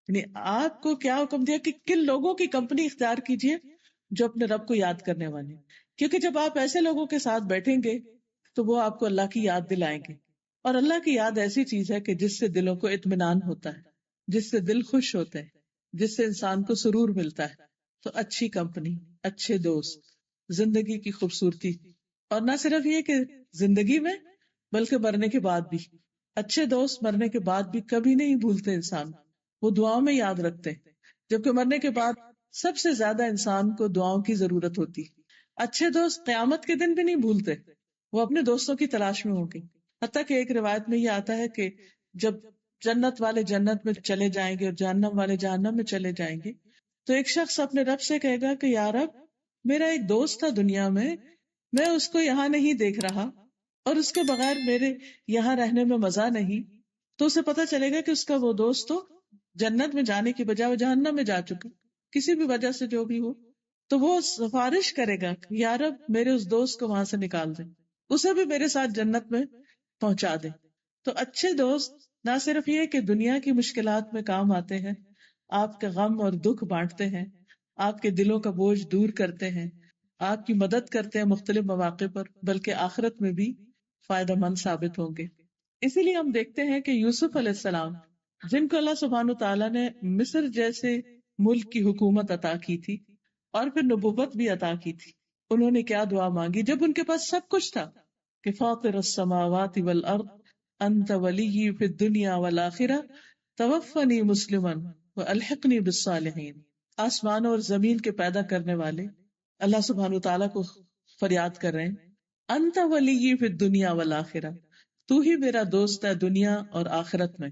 یعنی آپ کو کیا حکم دیا کہ کن لوگوں کی کمپنی اختیار کیجیے؟ جو اپنے رب کو یاد کرنے والے. کیونکہ جب آپ ایسے لوگوں کے ساتھ بیٹھیں گے تو وہ آپ کو اللہ کی یاد دلائیں گے. اور اللہ کی یاد ایسی چیز ہے کہ جس سے دلوں کو اطمینان ہوتا ہے، جس سے دل خوش ہوتے ہیں، جس سے انسان کو سرور ملتا ہے. تو اچھی کمپنی، اچھے دوست، زندگی کی خوبصورتی. اور نہ صرف یہ کہ زندگی میں، بلکہ مرنے کے بعد بھی. اچھے دوست مرنے کے بعد بھی کبھی نہیں بھولتے انسان، وہ دعاؤں میں یاد رکھتے ہیں. جبکہ مرنے کے بعد سب سے زیادہ انسان کو دعاؤں کی ضرورت ہوتی. اچھے دوست قیامت کے دن بھی نہیں بھولتے، وہ اپنے دوستوں کی تلاش میں ہوں گے. حتیٰ کہ ایک روایت میں یہ آتا ہے کہ جب جنت والے جنت میں چلے جائیں گے اور جہنم والے جہنم میں چلے جائیں گے تو ایک شخص اپنے رب سے کہے گا کہ یا رب، میرا ایک دوست تھا دنیا میں اس کو یہاں نہیں دیکھ رہا اور اس کے بغیر میرے یہاں رہنے میں مزہ نہیں. تو اسے پتا چلے گا کہ اس کا وہ دوست تو جنت میں جانے کی بجائے وہ جہنم میں جا چکا، کسی بھی وجہ سے جو بھی ہو. تو وہ سفارش کرے گا کہ یا رب، میرے اس دوست کو وہاں سے نکال دے، اسے بھی میرے ساتھ جنت میں پہنچا دے. تو اچھے دوست نہ صرف یہ کہ دنیا کی مشکلات میں کام آتے ہیں، آپ کا غم اور دکھ بانٹتے ہیں، آپ کے دلوں کا بوجھ دور کرتے ہیں، آپ کی مدد کرتے ہیں مختلف مواقع پر، بلکہ آخرت میں بھی فائدہ مند ثابت ہوں گے. اسی لیے ہم دیکھتے ہیں کہ یوسف علیہ السلام، جن کو اللہ سبحانہ تعالیٰ نے مصر جیسے ملک کی حکومت عطا کی تھی، اور پھر نبوت بھی عطا کی تھی. انہوں نے کیا دعا مانگی جب ان کے پاس سب کچھ تھا کہ فاطر السماوات والارض انت ولی فی الدنیا والآخرہ توفنی مسلما والحقنی بالصالحین. آسمان اور زمین کے پیدا کرنے والے اللہ سبحانہ تعالیٰ کو فریاد کر رہے ہیں، انت ولی فی الدنیا والآخرہ، تو ہی میرا دوست ہے دنیا اور آخرت میں.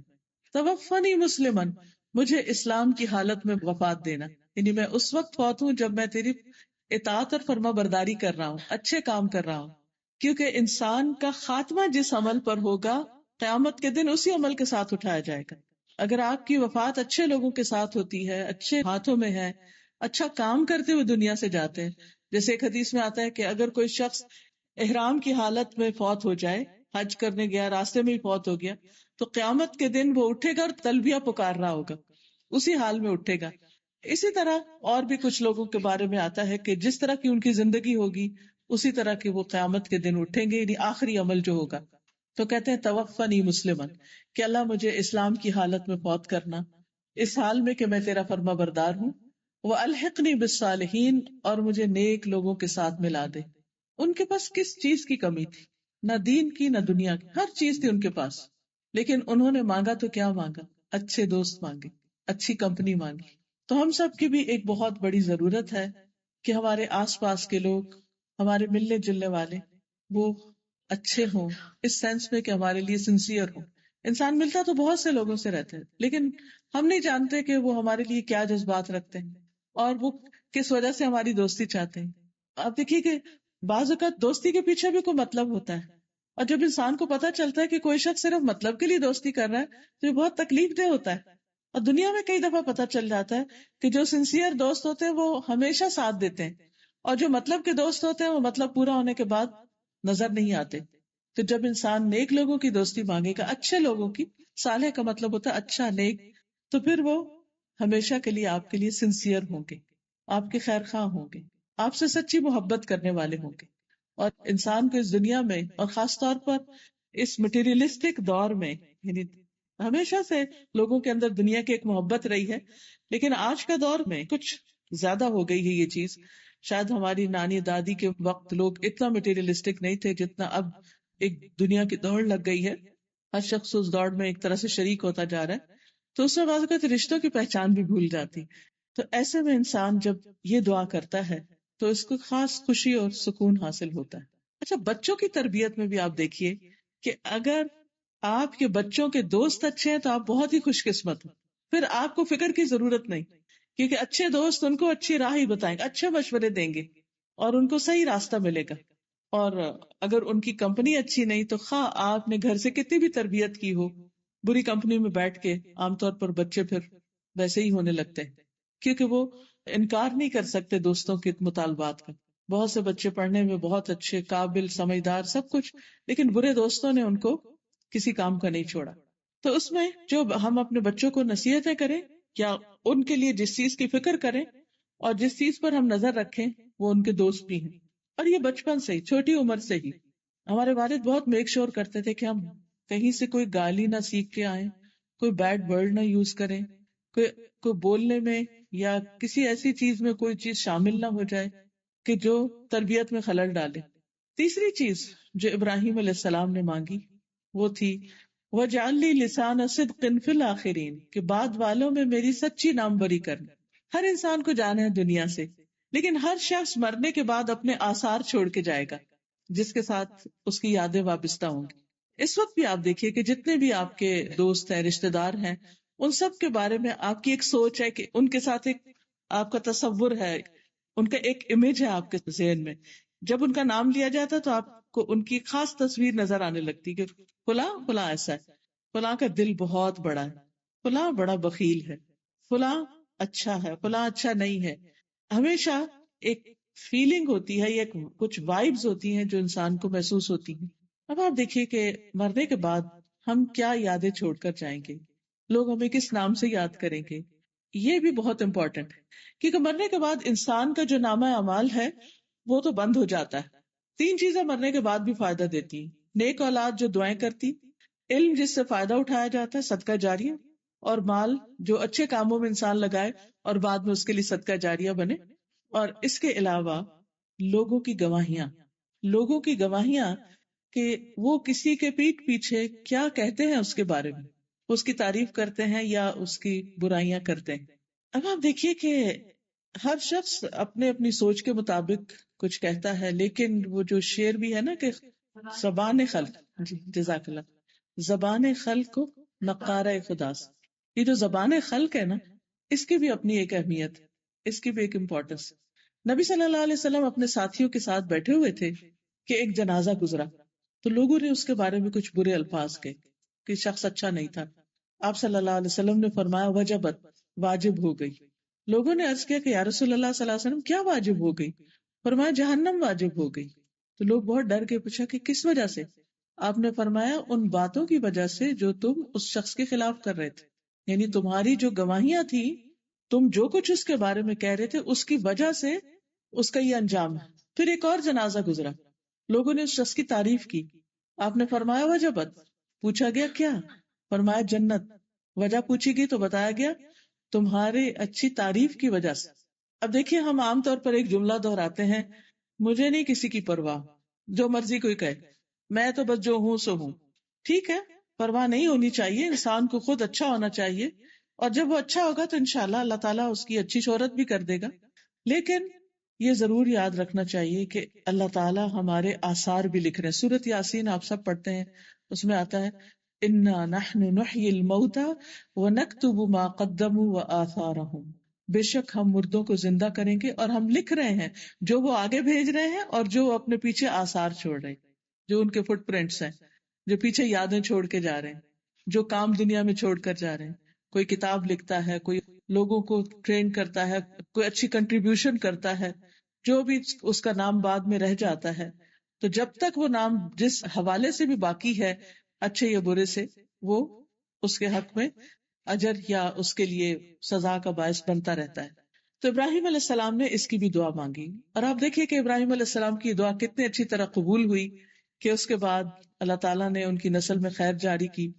توفنی مسلما، مجھے اسلام کی حالت میں وفات دینا، یعنی میں اس وقت فوت ہوں جب میں تیری اطاعت اور فرما برداری کر رہا ہوں، اچھے کام کر رہا ہوں. کیونکہ انسان کا خاتمہ جس عمل پر ہوگا قیامت کے دن اسی عمل کے ساتھ اٹھایا جائے گا. اگر آپ کی وفات اچھے لوگوں کے ساتھ ہوتی ہے، اچھے ہاتھوں میں ہے، اچھا کام کرتے ہوئے دنیا سے جاتے ہیں، جیسے ایک حدیث میں آتا ہے کہ اگر کوئی شخص احرام کی حالت میں فوت ہو جائے، حج کرنے گیا راستے میں ہی فوت ہو گیا، تو قیامت کے دن وہ اٹھے گا اور تلبیہ پکار رہا ہوگا، اسی حال میں اٹھے گا. اسی طرح اور بھی کچھ لوگوں کے بارے میں آتا ہے کہ جس طرح کی ان کی زندگی ہوگی اسی طرح کی وہ قیامت کے دن اٹھیں گے، یعنی آخری عمل جو ہوگا. تو کہتے ہیں توفنی مسلمن، کہ اللہ مجھے اسلام کی حالت میں فوت کرنا، اس حال میں کہ میں تیرا فرما بردار ہوں. وہ الحقنی بالصالحین، اور مجھے نیک لوگوں کے ساتھ ملا دے. ان کے پاس کس چیز کی کمی تھی؟ نہ دین کی نہ دنیا کی، ہر چیز تھی ان کے پاس، لیکن انہوں نے مانگا تو کیا مانگا؟ اچھے دوست مانگے، اچھی کمپنی مانگی. تو ہم سب کی بھی ایک بہت بڑی ضرورت ہے کہ ہمارے آس پاس کے لوگ، ہمارے ملنے جلنے والے، وہ اچھے ہوں، اس سینس میں کہ ہمارے لیے سنسیئر ہوں. انسان ملتا تو بہت سے لوگوں سے رہتے ہیں، لیکن ہم نہیں جانتے کہ وہ ہمارے لیے کیا جذبات رکھتے ہیں اور وہ کس وجہ سے ہماری دوستی چاہتے ہیں. آپ دیکھیے کہ بعض اوقات دوستی کے پیچھے بھی کوئی مطلب ہوتا ہے، اور جب انسان کو پتا چلتا ہے کہ کوئی شخص صرف مطلب کے لیے دوستی کر رہا ہے تو یہ بہت تکلیف دہ ہوتا ہے. اور دنیا میں کئی دفعہ پتا چل جاتا ہے کہ جو سنسیئر دوست ہوتے ہیں وہ ہمیشہ ساتھ دیتے ہیں، اور جو مطلب کے دوست ہوتے ہیں وہ مطلب پورا ہونے کے بعد نظر نہیں آتے. تو جب انسان نیک لوگوں کی دوستی مانگے گا، اچھے لوگوں کی، صالح کا مطلب ہوتا ہے اچھا، نیک، تو پھر وہ ہمیشہ کے لیے آپ کے لیے سنسیئر ہوں گے، آپ کے خیر خواہ ہوں گے، آپ سے سچی محبت کرنے والے ہوں گے. اور انسان کو اس دنیا میں اور خاص طور پر اس مٹیریلسٹک دور میں، یعنی ہمیشہ سے لوگوں کے اندر دنیا کی ایک محبت رہی ہے، لیکن آج کا دور میں کچھ زیادہ ہو گئی ہے یہ چیز. شاید ہماری نانی دادی کے وقت لوگ اتنا مٹیریلسٹک نہیں تھے جتنا اب ایک دنیا کی دوڑ لگ گئی ہے، ہر شخص اس دوڑ میں ایک طرح سے شریک ہوتا جا رہا ہے، تو اس میں بعض اوقات رشتوں کی پہچان بھی بھول جاتی. تو ایسے میں انسان جب یہ دعا کرتا ہے تو اس کو خاص خوشی اور سکون حاصل ہوتا ہے. اچھا، بچوں کی تربیت میں بھی آپ دیکھیے کہ اگر آپ کے بچوں کے دوست اچھے ہیں تو آپ بہت ہی خوش قسمت ہیں، پھر آپ کو فکر کی ضرورت نہیں، کیونکہ اچھے دوست ان کو اچھی راہ ہی بتائیں گے، اچھے مشورے دیں گے اور ان کو صحیح راستہ ملے گا. اور اگر ان کی کمپنی اچھی نہیں تو خواہ آپ نے گھر سے کتنی بھی تربیت کی ہو، بری کمپنی میں بیٹھ کے عام طور پر بچے پھر ویسے ہی ہونے لگتے ہیں، کیونکہ وہ انکار نہیں کر سکتے دوستوں کے مطالبات کا. بہت سے بچے پڑھنے میں بہت اچھے، قابل، سمجھدار، سب کچھ، لیکن برے دوستوں نے ان کو کسی کام کا نہیں چھوڑا. تو اس میں جو ہم اپنے بچوں کو نصیحتیں کریں یا ان کے لیے جس چیز کی فکر کریں اور جس چیز پر ہم نظر رکھیں وہ ان کے دوست بھی ہیں. اور یہ بچپن سے ہی، چھوٹی عمر سے ہی. ہمارے والد بہت میک شور کرتے تھے کہ ہم کہیں سے کوئی گالی نہ سیکھ کے آئیں، کوئی بیڈ ورڈ نہ یوز کریں، کوئی بولنے میں یا کسی ایسی چیز میں کوئی چیز شامل نہ ہو جائے کہ جو تربیت میں خلل ڈالے. تیسری چیز جو ابراہیم علیہ السلام نے مانگی وہ تھی وَاجْعَلْ لِي لِسَانَ صِدْقٍ فِي الْآخِرِينَ، کہ بعد والوں میں میری سچی نام بری کرنا. ہر انسان کو جانا ہے دنیا سے، لیکن ہر شخص مرنے کے بعد اپنے آثار چھوڑ کے جائے گا جس کے ساتھ اس کی یادیں وابستہ ہوں گی. اس وقت بھی آپ دیکھیے کہ جتنے بھی آپ کے دوست ہیں، رشتہ دار ہیں، ان سب کے بارے میں آپ کی ایک سوچ ہے کہ ان کے ساتھ ایک آپ کا تصور ہے، ان کا ایک امیج ہے آپ کے ذہن میں. جب ان کا نام لیا جاتا تو آپ کو ان کی خاص تصویر نظر آنے لگتی کہ فلاں فلاں ایسا ہے، فلاں کا دل بہت بڑا ہے، فلاں بڑا بخیل ہے، فلاں اچھا ہے، فلاں اچھا نہیں ہے. ہمیشہ ایک فیلنگ ہوتی ہے یا کچھ وائبز ہوتی ہیں جو انسان کو محسوس ہوتی ہیں. اب آپ دیکھیے کہ مرنے کے بعد ہم کیا یادیں چھوڑ کر جائیں گے، لوگ ہمیں کس نام سے یاد کریں گے، یہ بھی بہت امپورٹنٹ ہے. کیونکہ مرنے کے بعد انسان کا جو نامہ اعمال ہے وہ تو بند ہو جاتا ہے. 3 چیزیں مرنے کے بعد بھی فائدہ دیتی ہیں: نیک اولاد جو دعائیں کرتی، علم جس سے فائدہ اٹھایا جاتا ہے، صدقہ جاریہ، اور مال جو اچھے کاموں میں انسان لگائے اور بعد میں اس کے لیے صدقہ جاریہ بنے. اور اس کے علاوہ لوگوں کی گواہیاں کہ وہ کسی کے پیٹھ پیچھے کیا کہتے ہیں اس کے بارے میں، اس کی تعریف کرتے ہیں یا اس کی برائیاں کرتے ہیں۔ اب آپ دیکھیے کہ ہر شخص اپنے اپنی سوچ کے مطابق کچھ کہتا ہے، لیکن وہ جو شعر بھی ہے نا کہ زبان خلق، جی جزاک اللہ، زبان خلق کو نقارہ خدا سے، یہ جو زبان خلق ہے نا، اس کی بھی اپنی ایک اہمیت ہے، اس کی بھی ایک امپورٹنس۔ نبی صلی اللہ علیہ وسلم اپنے ساتھیوں کے ساتھ بیٹھے ہوئے تھے کہ ایک جنازہ گزرا، تو لوگوں نے اس کے بارے میں کچھ برے الفاظ کہے کہ شخص اچھا نہیں تھا۔ آپ صلی اللہ علیہ وسلم نے فرمایا وجبت، واجب ہو گئی۔ لوگوں نے عرض کیا کہ یا رسول اللہ صلی اللہ علیہ وسلم کیا واجب ہو گئی؟ فرمایا جہنم واجب ہو گئی۔ تو لوگ بہت ڈر کے پوچھا کہ کس وجہ سے؟ آپ نے فرمایا ان باتوں کی وجہ سے جو تم اس شخص کے خلاف کر رہے تھے، یعنی تمہاری جو گواہیاں تھی، تم جو کچھ اس کے بارے میں کہہ رہے تھے، اس کی وجہ سے اس کا یہ انجام ہے۔ پھر ایک اور جنازہ گزرا، لوگوں نے اس شخص کی تعریف کی، آپ نے فرمایا وجبت، پوچھا گیا کیا؟ فرمایا جنت۔ وجہ پوچھی گئی تو بتایا گیا تمہارے اچھی تعریف کی وجہ سے۔ اب دیکھیے ہم عام طور پر ایک جملہ دہراتے ہیں، مجھے نہیں کسی کی پرواہ، جو مرضی کوئی کہے، میں تو بس جو ہوں سو ہوں۔ ٹھیک ہے، پرواہ نہیں ہونی چاہیے، انسان کو خود اچھا ہونا چاہیے، اور جب وہ اچھا ہوگا تو انشاءاللہ اللہ تعالیٰ اس کی اچھی شہرت بھی کر دے گا۔ لیکن یہ ضرور یاد رکھنا چاہیے کہ اللہ تعالیٰ ہمارے آثار بھی لکھ رہے ہیں۔ سورۃ یاسین آپ سب پڑھتے ہیں، اس میں آتا ہے اِنَّا نَحْنُ نُحْيِي الْمَوْتَى وَنَكْتُبُ مَا قَدَّمُوا وَآثَارَهُمْ، بے شک ہم مردوں کو زندہ کریں گے اور ہم لکھ رہے ہیں جو وہ آگے بھیج رہے ہیں اور جو وہ اپنے پیچھے آثار چھوڑ رہے ہیں، جو ان کے فٹ پرنٹس ہیں، جو پیچھے یادیں چھوڑ کے جا رہے ہیں، جو کام دنیا میں چھوڑ کر جا رہے ہیں۔ کوئی کتاب لکھتا ہے، کوئی لوگوں کو ٹرین کرتا ہے، کوئی اچھی کنٹریبیوشن کرتا ہے، جو بھی اس کا نام بعد میں رہ جاتا ہے۔ تو جب تک وہ نام جس حوالے سے بھی باقی ہے، اچھے یا برے سے، وہ اس کے حق میں اجر یا اس کے لیے سزا کا باعث بنتا رہتا ہے۔ تو ابراہیم علیہ السلام نے اس کی بھی دعا مانگی، اور آپ دیکھیے کہ ابراہیم علیہ السلام کی دعا کتنے اچھی طرح قبول ہوئی کہ اس کے بعد اللہ تعالیٰ نے ان کی نسل میں خیر جاری کی،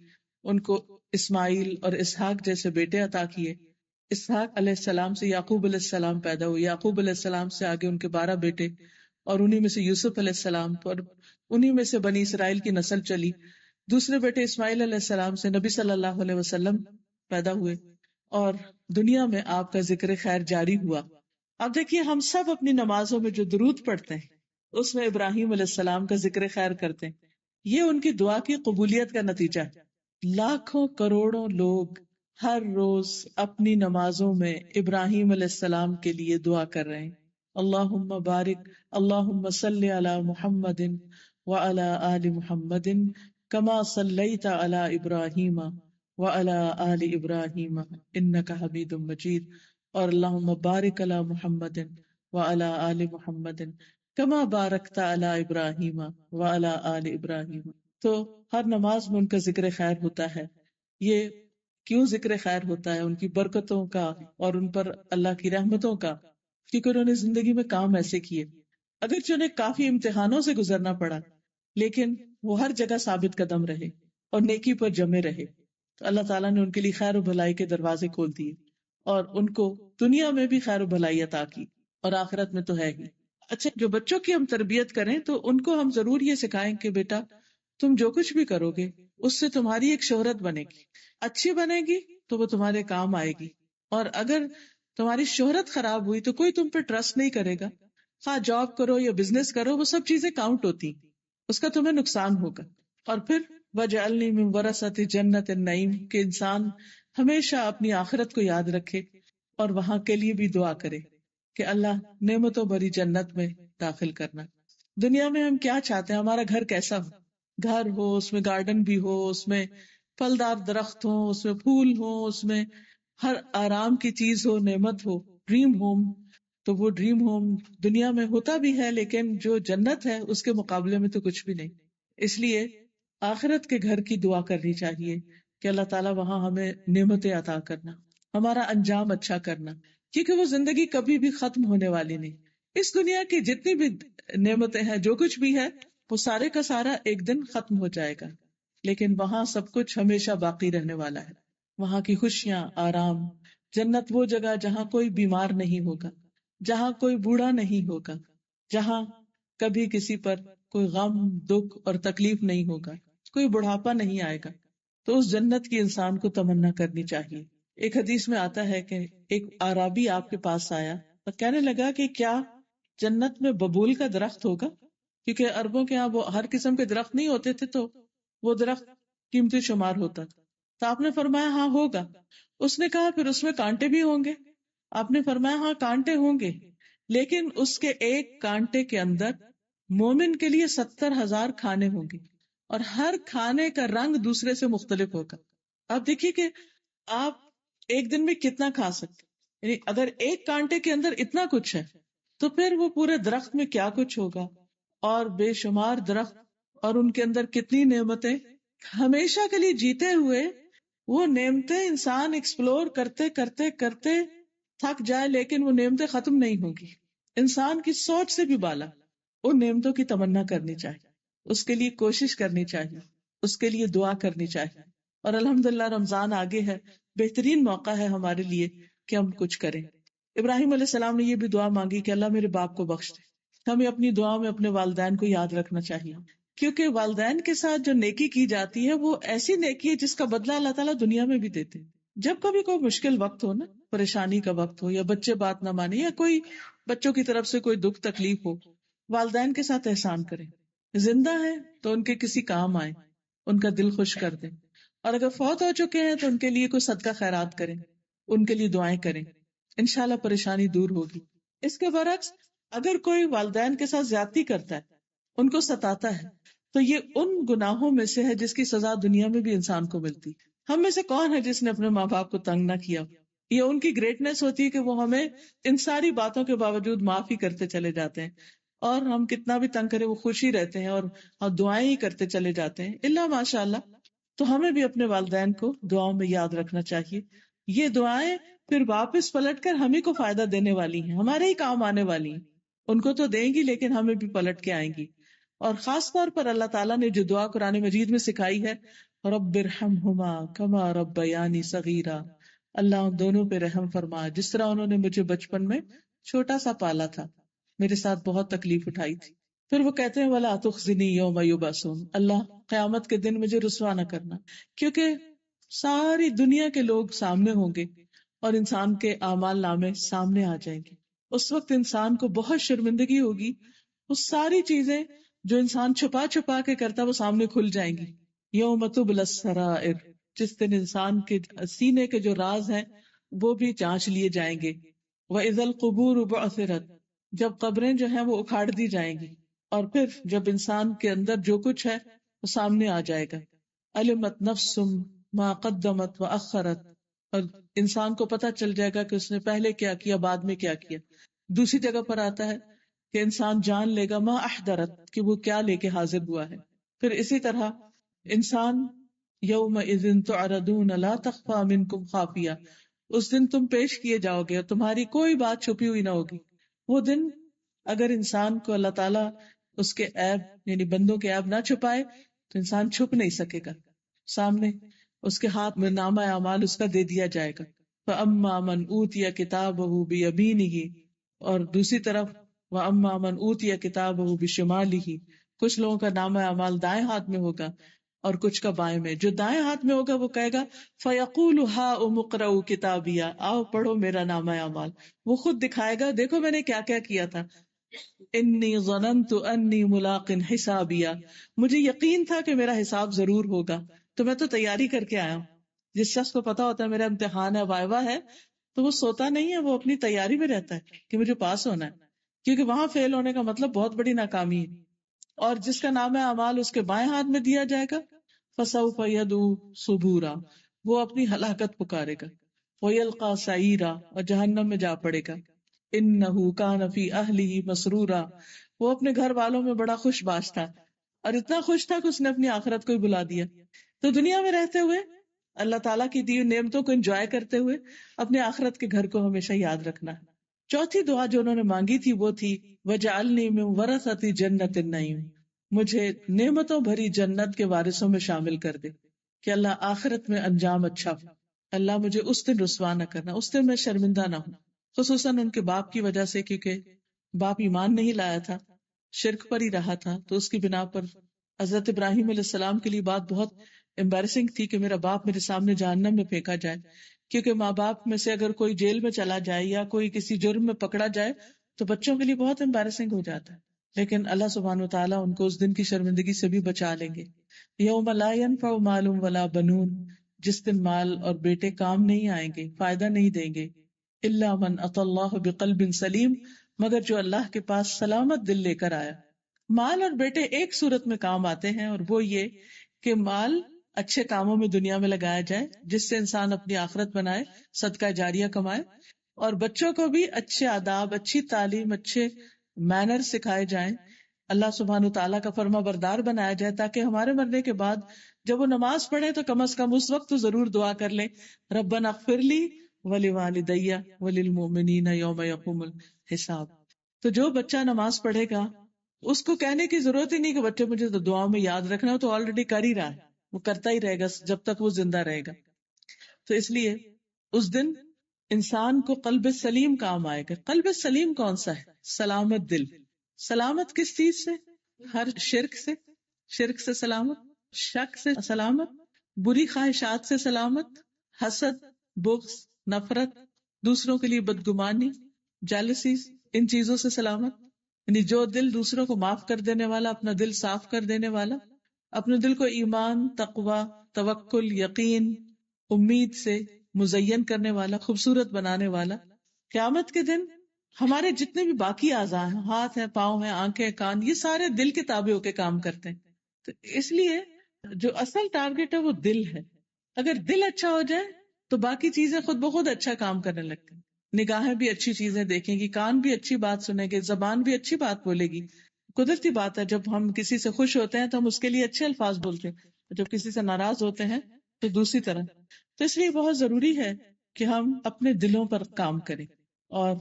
ان کو اسماعیل اور اسحاق جیسے بیٹے عطا کیے۔ اسحاق علیہ السلام سے یعقوب علیہ السلام پیدا ہوئے، یعقوب علیہ السلام سے آگے ان کے 12 بیٹے، اور انہی میں سے یوسف علیہ السلام، اور انہی میں سے بنی اسرائیل کی نسل چلی۔ دوسرے بیٹے اسماعیل علیہ السلام سے نبی صلی اللہ علیہ وسلم پیدا ہوئے، اور دنیا میں آپ کا ذکر خیر جاری ہوا۔ اب دیکھیے ہم سب اپنی نمازوں میں جو درود پڑھتے ہیں اس میں ابراہیم علیہ السلام کا ذکر خیر کرتے ہیں، یہ ان کی دعا کی قبولیت کا نتیجہ ہے۔ لاکھوں کروڑوں لوگ ہر روز اپنی نمازوں میں ابراہیم علیہ السلام کے لیے دعا کر رہے ہیں، اللہم بارک، اللہم صلی علی محمد وعلی آل محمد کما صلیت علی ابراہیم وعلی آل ابراہیم انک حمید مجید، اور اللہم بارک علی محمد وعلی آل محمد کما بارکت علی ابراہیم وعلی آل ابراہیم۔ تو ہر نماز میں ان کا ذکر خیر ہوتا ہے۔ یہ کیوں ذکر خیر ہوتا ہے؟ ان کی برکتوں کا اور ان پر اللہ کی رحمتوں کا، کیونکہ انہوں نے زندگی میں کام ایسے کیے، اگرچہ انہیں کافی امتحانوں سے گزرنا پڑا، لیکن وہ ہر جگہ ثابت قدم رہے اور نیکی پر جمے رہے، تو اللہ تعالیٰ نے ان کے لیے خیر و بھلائی کے دروازے کھول دیے، اور ان کو دنیا میں بھی خیر و بھلائی عطا کی، اور آخرت میں تو ہے ہی۔ اچھا، جو بچوں کی ہم تربیت کریں تو ان کو ہم ضرور یہ سکھائیں کہ بیٹا تم جو کچھ بھی کرو گے اس سے تمہاری ایک شہرت بنے گی، اچھی بنے گی تو وہ تمہارے کام آئے گی، اور اگر تمہاری شہرت خراب ہوئی تو کوئی تم پہ ٹرسٹ نہیں کرے گا، خواہ جاب کرو یا بزنس کرو، وہ سب چیزیں کاؤنٹ ہوتی، اس کا تمہیں نقصان ہوگا۔ اور پھر وَجَعَلْنِي مِن وَرَثَةِ جَنَّةِ النَّعِيمِ کہ انسان ہمیشہ اپنی آخرت کو یاد رکھے اور وہاں کے لیے بھی دعا کرے کہ اللہ نعمتوں بھری جنت میں داخل کرنا۔ دنیا میں ہم کیا چاہتے ہیں؟ ہمارا گھر کیسا ہو؟ گھر ہو، اس میں گارڈن بھی ہو، اس میں پھلدار درخت ہو، اس میں پھول ہو، اس میں ہر آرام کی چیز ہو، نعمت ہو، ڈریم ہوم۔ تو وہ ڈریم ہوم دنیا میں ہوتا بھی ہے، لیکن جو جنت ہے اس کے مقابلے میں تو کچھ بھی نہیں۔ اس لیے آخرت کے گھر کی دعا کرنی چاہیے کہ اللہ تعالیٰ وہاں ہمیں نعمتیں عطا کرنا، ہمارا انجام اچھا کرنا، کیونکہ وہ زندگی کبھی بھی ختم ہونے والی نہیں۔ اس دنیا کی جتنی بھی نعمتیں ہیں، جو کچھ بھی ہے، وہ سارے کا سارا ایک دن ختم ہو جائے گا، لیکن وہاں سب کچھ ہمیشہ باقی رہنے والا ہے۔ وہاں کی خوشیاں، آرام، جنت وہ جگہ جہاں کوئی بیمار نہیں ہوگا، جہاں کوئی بوڑھا نہیں ہوگا، جہاں کبھی کسی پر کوئی غم، دکھ اور تکلیف نہیں ہوگا، کوئی بڑھاپا نہیں آئے گا. تو اس جنت کی انسان کو تمنا کرنی چاہیے. ایک حدیث میں آتا ہے کہ ایک اعرابی آپ کے پاس آیا اور کہنے لگا کہ کیا جنت میں ببول کا درخت ہوگا؟ کیونکہ عربوں کے یہاں وہ ہر قسم کے درخت نہیں ہوتے تھے، تو وہ درخت قیمتی شمار ہوتا تھا. تو آپ نے فرمایا ہاں ہوگا. اس نے کہا پھر اس میں کانٹے بھی ہوں گے؟ آپ نے فرمایا ہاں کانٹے ہوں گے، لیکن اس کے ایک کانٹے کے اندر مومن کے لیے 70,000 کھانے ہوں گے، اور ہر کھانے کا رنگ دوسرے سے مختلف ہوگا. آپ دیکھیے کہ آپ ایک دن میں کتنا کھا سکتے، یعنی اگر ایک کانٹے کے اندر اتنا کچھ ہے تو پھر وہ پورے درخت میں کیا کچھ ہوگا، اور بے شمار درخت اور ان کے اندر کتنی نعمتیں. ہمیشہ کے لیے جیتے ہوئے وہ نعمتیں انسان ایکسپلور کرتے کرتے کرتے تھک جائے، لیکن وہ نعمتیں ختم نہیں ہوگی. انسان کی سوچ سے بھی بالا ان نعمتوں کی تمنا کرنی چاہیے، اس کے لیے کوشش کرنی چاہیے، اس کے لیے دعا کرنی چاہیے. اور الحمدللہ رمضان آگے ہے، بہترین موقع ہے ہمارے لیے کہ ہم کچھ کریں. ابراہیم علیہ السلام نے یہ بھی دعا مانگی کہ اللہ میرے باپ کو بخش دے. ہمیں اپنی دعا میں اپنے والدین کو یاد رکھنا چاہیے، کیونکہ والدین کے ساتھ جو نیکی کی جاتی ہے وہ ایسی نیکی ہے جس کا بدلہ اللہ تعالیٰ دنیا میں بھی دیتے. جب کبھی کوئی مشکل وقت ہو نا، پریشانی کا وقت ہو، یا بچے بات نہ مانے، یا کوئی بچوں کی طرف سے کوئی دکھ تکلیف ہو، والدین کے ساتھ احسان کریں. زندہ ہیں تو ان کے کسی کام آئیں، ان کا دل خوش کر دیں، اور اگر فوت ہو چکے ہیں تو ان کے لیے کوئی صدقہ خیرات کریں، ان کے لیے دعائیں کریں، انشاءاللہ پریشانی دور ہوگی. اس کے برعکس اگر کوئی والدین کے ساتھ زیادتی کرتا ہے، ان کو ستاتا ہے، تو یہ ان گناہوں میں سے ہے جس کی سزا دنیا میں بھی انسان کو ملتی. ہم میں سے کون ہے جس نے اپنے ماں باپ کو تنگ نہ کیا؟ یہ ان کی گریٹنس ہوتی ہے کہ وہ ہمیں ان ساری باتوں کے باوجود معاف ہی کرتے چلے جاتے ہیں، اور ہم کتنا بھی تنگ کریں وہ خوش ہی رہتے ہیں اور دعائیں ہی کرتے چلے جاتے ہیں الا ماشاء اللہ. تو ہمیں بھی اپنے والدین کو دعاؤں میں یاد رکھنا چاہیے. یہ دعائیں پھر واپس پلٹ کر ہمیں کو فائدہ دینے والی ہیں، ہمارے ہی کام آنے والی ہیں. ان کو تو دیں گی لیکن ہمیں بھی پلٹ کے آئیں گی. اور خاص طور پر اللہ تعالیٰ نے جو دعا قرآن مجید میں سکھائی ہے، رب ارحمہما کما ربیانی صغیرا، اللہ ان دونوں پہ رحم فرما جس طرح انہوں نے مجھے بچپن میں چھوٹا سا پالا تھا، میرے ساتھ بہت تکلیف اٹھائی تھی. پھر وہ کہتے ہیں وَلَا تُخْزِنِي يَوْمَ يُبْعَثُونَ، اللہ قیامت کے دن مجھے رسوا نہ کرنا، کیونکہ ساری دنیا کے لوگ سامنے ہوں گے اور انسان کے اعمال نامے سامنے آ جائیں گے. اس وقت انسان کو بہت شرمندگی ہوگی، وہ ساری چیزیں جو انسان چھپا چھپا کے کرتا وہ سامنے کھل جائیں گی. یوم تبلی السرائر، جس دن انسان کے سینے کے جو راز ہیں وہ بھی جانچ لیے جائیں گے. وَإِذَا الْقُبُورُ بُعْثِرَتْ، جب قبریں جو ہیں وہ اکھاڑ دی جائیں گی، اور پھر جب انسان کے اندر جو کچھ ہے وہ سامنے آ جائے گا. علمت نفس ما قدمت وأخرت، اور انسان کو پتہ چل جائے گا کہ اس نے پہلے کیا کیا بعد میں کیا کیا. دوسری جگہ پر آتا ہے کہ انسان جان لے گا ما احضرت، کہ وہ کیا لے کے حاضر ہوا ہے. پھر اسی طرح انسان یومئذ تعرضون لا تخفى منکم خافیہ، اس دن تم پیش کیے جاؤ گے اور تمہاری کوئی بات چھپی ہوئی نہ ہوگی. وہ دن اگر انسان کو اللہ تعالیٰ اس کے عیب یعنی بندوں کے عیب نہ چھپائے تو انسان چھپ نہیں سکے گا. سامنے اس کے ہاتھ میں نامہ اعمال اس کا دے دیا جائے گا. فَأَمَّا مَنْ أُوتِيَ كِتَابَهُ بِيَمِينِهِ، اور دوسری طرف وَأَمَّا مَنْ أُوتِيَ كِتَابَهُ بِشِمَالِهِ، کچھ لوگوں کا نامہ اعمال دائیں ہاتھ میں ہوگا اور کچھ کا بائیں میں. جو دائیں ہاتھ میں ہوگا وہ کہے گا فَيَقُولُ هَاؤُمُ اقْرَءُوا كِتَابِيَهْ، آؤ پڑھو میرا نامہ اعمال. وہ خود دکھائے گا دیکھو میں نے کیا کیا کیا تھا. انی ظننت انی ملاق حسابیہ، مجھے یقین تھا کہ میرا حساب ضرور ہوگا، تو میں تو تیاری کر کے آیا ہوں. جس شخص کو پتا ہوتا ہے میرا امتحان ہے، وائوا ہے، تو وہ سوتا نہیں ہے، وہ اپنی تیاری میں رہتا ہے کہ مجھے پاس ہونا ہے، کیونکہ وہاں فیل ہونے کا مطلب بہت بڑی ناکامی ہے. اور جس کا نام اعمال اس کے بائیں ہاتھ میں دیا جائے گا، فسوف یدعو ثبورا، وہ اپنی ہلاکت پکارے گا. ویلقی سعیرا، اور جہنم میں جا پڑے گا. انہ کان فی اہلہ مسرورا، وہ اپنے گھر والوں میں بڑا خوش باش تھا، اور اتنا خوش تھا کہ اس نے اپنی آخرت کو ہی بلا دیا. تو دنیا میں رہتے ہوئے اللہ تعالیٰ کی دی نعمتوں کو انجوائے کرتے ہوئے اپنے آخرت کے گھر کو ہمیشہ یاد رکھنا ہے. چوتھی دعا جو انہوں نے مانگی تھی وہ تھی وجعلنی من ورثۃ جنت النعیم، مجھے نعمتوں بھری جنت کے وارثوں میں شامل کر دے، کہ اللہ آخرت میں انجام اچھا ہو. اللہ مجھے اس دن رسوا نہ کرنا، اس دن میں شرمندہ نہ ہوں. خصوصاً ان کے باپ کی وجہ سے، کیونکہ باپ ایمان نہیں لایا تھا، شرک پر ہی رہا تھا، تو اس کی بنا پر حضرت ابراہیم علیہ السلام کے لیے بات بہت امبیرسنگ تھی کہ میرا باپ میرے سامنے جہنم میں پھینکا جائے، کیونکہ ماں باپ میں سے اگر کوئی جیل میں چلا جائے یا کوئی کسی جرم میں پکڑا جائے تو بچوں کے لیے بہت امبیرسنگ ہو جاتا ہے. لیکن اللہ سبحانہ و تعالیٰ ان کو اس دن کی شرمندگی سے بھی بچا لیں گے. یوم لا ينفع مال ولا بنون، جس دن مال اور بیٹے کام نہیں آئیں گے، فائدہ نہیں دیں گے. الا من اتى اللہ بقلب سلیم، مگر جو اللہ کے پاس سلامت دل لے کر آیا. مال اور بیٹے ایک صورت میں کام آتے ہیں، اور وہ یہ کہ مال اچھے کاموں میں دنیا میں لگایا جائے جس سے انسان اپنی آخرت بنائے، صدقہ جاریہ کمائے، اور بچوں کو بھی اچھے آداب، اچھی تعلیم، اچھے مینر سکھائے جائیں، اللہ سبحانہ تعالیٰ کا فرما بردار بنایا جائے، تاکہ ہمارے مرنے کے بعد جب وہ نماز پڑھے تو کم از کم اس وقت تو ضرور دعا کر لیں، ربنا اغفر لی ولوالدی وللمؤمنین یوم یقوم الحساب. تو جو بچہ نماز پڑھے گا اس کو کہنے کی ضرورت ہی نہیں کہ بچے مجھے تو دعا میں یاد رکھنا ہو، تو آلریڈی کر ہی رہا ہے، وہ کرتا ہی رہے گا جب تک وہ زندہ رہے گا. تو اس لیے اس دن انسان کو قلب سلیم کام آئے گا. قلب سلیم کون سا ہے؟ سلامت دل. سلامت کس چیز سے؟ ہر شرک سے سلامت، شک سے سلامت، بری خواہشات سے سلامت، حسد، بغض، نفرت، دوسروں کے لیے بدگمانی، جیلسی، ان چیزوں سے سلامت. یعنی جو دل دوسروں کو معاف کر دینے والا، اپنا دل صاف کر دینے والا، اپنے دل کو ایمان، تقوی، توکل، یقین، امید سے مزین کرنے والا، خوبصورت بنانے والا. قیامت کے دن ہمارے جتنے بھی باقی اعضاء ہیں، ہاتھ ہیں، پاؤں ہیں، آنکھیں، کان، یہ سارے دل کے تابع ہو کے کام کرتے ہیں. تو اس لیے جو اصل ٹارگٹ ہے وہ دل ہے. اگر دل اچھا ہو جائے تو باقی چیزیں خود بخود اچھا کام کرنے لگتی ہیں. نگاہیں بھی اچھی چیزیں دیکھیں گی، کان بھی اچھی بات سنیں گے، زبان بھی اچھی بات بولے گی. قدرتی بات ہے، جب ہم کسی سے خوش ہوتے ہیں تو ہم اس کے لیے اچھے الفاظ بولتے ہیں، جب کسی سے ناراض ہوتے ہیں تو دوسری طرح. تو اس لیے بہت ضروری ہے کہ ہم اپنے دلوں پر کام کریں اور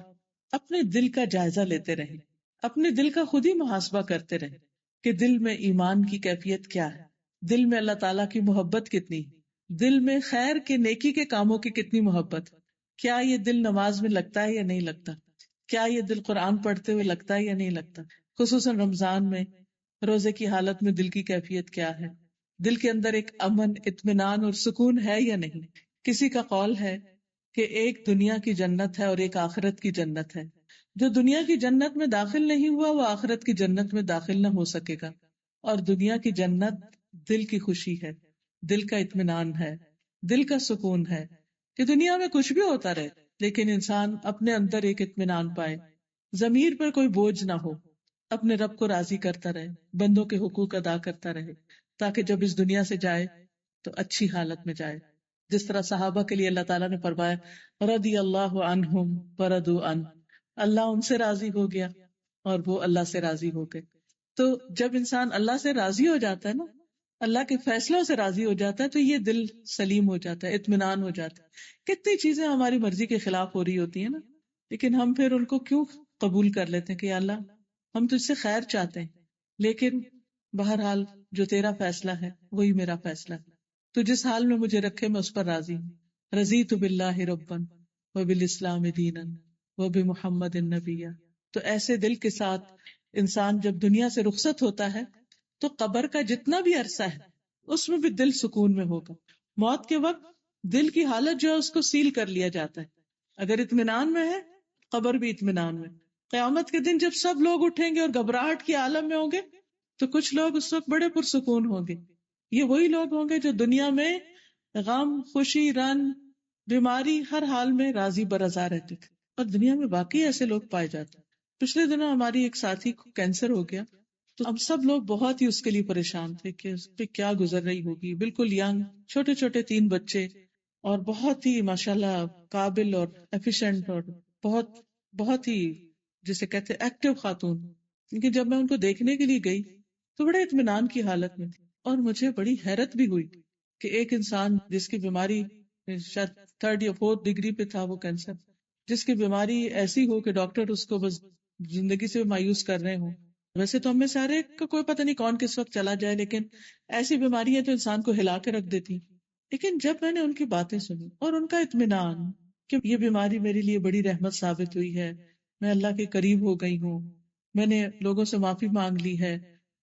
اپنے دل کا جائزہ لیتے رہیں، اپنے دل کا خود ہی محاسبہ کرتے رہیں کہ دل میں ایمان کی کیفیت کیا ہے، دل میں اللہ تعالیٰ کی محبت کتنی، دل میں خیر کے نیکی کے کاموں کی کتنی محبت، کیا یہ دل نماز میں لگتا ہے یا نہیں لگتا، کیا یہ دل قرآن پڑھتے ہوئے لگتا ہے یا نہیں لگتا. خصوصاً رمضان میں روزے کی حالت میں دل کی کیفیت کیا ہے، دل کے اندر ایک امن، اطمینان اور سکون ہے یا نہیں. کسی کا قول ہے کہ ایک دنیا کی جنت ہے اور ایک آخرت کی جنت ہے. جو دنیا کی جنت میں داخل نہیں ہوا وہ آخرت کی جنت میں داخل نہ ہو سکے گا. اور دنیا کی جنت دل کی خوشی ہے، دل کا اطمینان ہے، دل کا سکون ہے کہ دنیا میں کچھ بھی ہوتا رہے لیکن انسان اپنے اندر ایک اطمینان پائے، ضمیر پر کوئی بوجھ نہ ہو، اپنے رب کو راضی کرتا رہے، بندوں کے حقوق ادا کرتا رہے، تاکہ جب اس دنیا سے جائے تو اچھی حالت میں جائے. جس طرح صحابہ کے لیے اللہ تعالیٰ نے فرمایا رضی اللہ عنہم ورضوا عنہ، اللہ ان سے راضی ہو گیا اور وہ اللہ سے راضی ہو گئے. تو جب انسان اللہ سے راضی ہو جاتا ہے نا، اللہ کے فیصلوں سے راضی ہو جاتا ہے، تو یہ دل سلیم ہو جاتا ہے، اطمینان ہو جاتا ہے. کتنی چیزیں ہماری مرضی کے خلاف ہو رہی ہوتی ہیں نا، لیکن ہم پھر ان کو کیوں قبول کر لیتے ہیں کہ یا اللہ ہم تجھ سے خیر چاہتے ہیں، لیکن بہرحال جو تیرا فیصلہ ہے وہی میرا فیصلہ ہے، تو جس حال میں مجھے رکھے میں اس پر راضی ہوں. رضیت باللہ ربا وبالاسلام دینا وبمحمد نبیا. تو ایسے دل کے ساتھ انسان جب دنیا سے رخصت ہوتا ہے تو قبر کا جتنا بھی عرصہ ہے اس میں بھی دل سکون میں ہوگا. موت کے وقت دل کی حالت جو ہے اس کو سیل کر لیا جاتا ہے، اگر اطمینان میں ہے قبر بھی اطمینان میں. قیامت کے دن جب سب لوگ اٹھیں گے اور گھبراہٹ کی عالم میں ہوں گے تو کچھ لوگ اس وقت بڑے پرسکون ہوں گے. یہ وہی لوگ ہوں گے جو دنیا میں غم، خوشی، رن، بیماری، ہر حال میں راضی برضا رہتے تھے، اور دنیا میں باقی ایسے لوگ پائے جاتے ہیں. پچھلے دنوں ہماری ایک ساتھی کو کینسر ہو گیا، تو اب سب لوگ بہت ہی اس کے لیے پریشان تھے کہ اس پہ کیا گزر رہی ہوگی. بالکل ینگ، چھوٹے چھوٹے 3 بچے، اور بہت ہی ماشاءاللہ قابل اور ایفیشینٹ، اور بہت بہت ہی جسے کہتے ایکٹیو خاتون. لیکن جب میں ان کو دیکھنے کے لیے گئی تو بڑے اطمینان کی حالت میں تھی، اور مجھے بڑی حیرت بھی ہوئی کہ ایک انسان جس کی بیماری شاید 3rd یا 4th ڈگری پہ تھا، وہ کینسر، جس کی بیماری ایسی ہو کہ ڈاکٹر اس کو بس زندگی سے مایوس کر رہے ہوں. ویسے تو ہم میں سارے کا کوئی پتہ نہیں کون کس وقت چلا جائے، لیکن ایسی بیماریاں تو انسان کو ہلا کے رکھ دیتی. لیکن جب میں نے ان کی باتیں سنی اور ان کا اطمینان کہ یہ بیماری میرے لیے بڑی رحمت ثابت ہوئی ہے، میں اللہ کے قریب ہو گئی ہوں، میں نے لوگوں سے معافی مانگ لی ہے،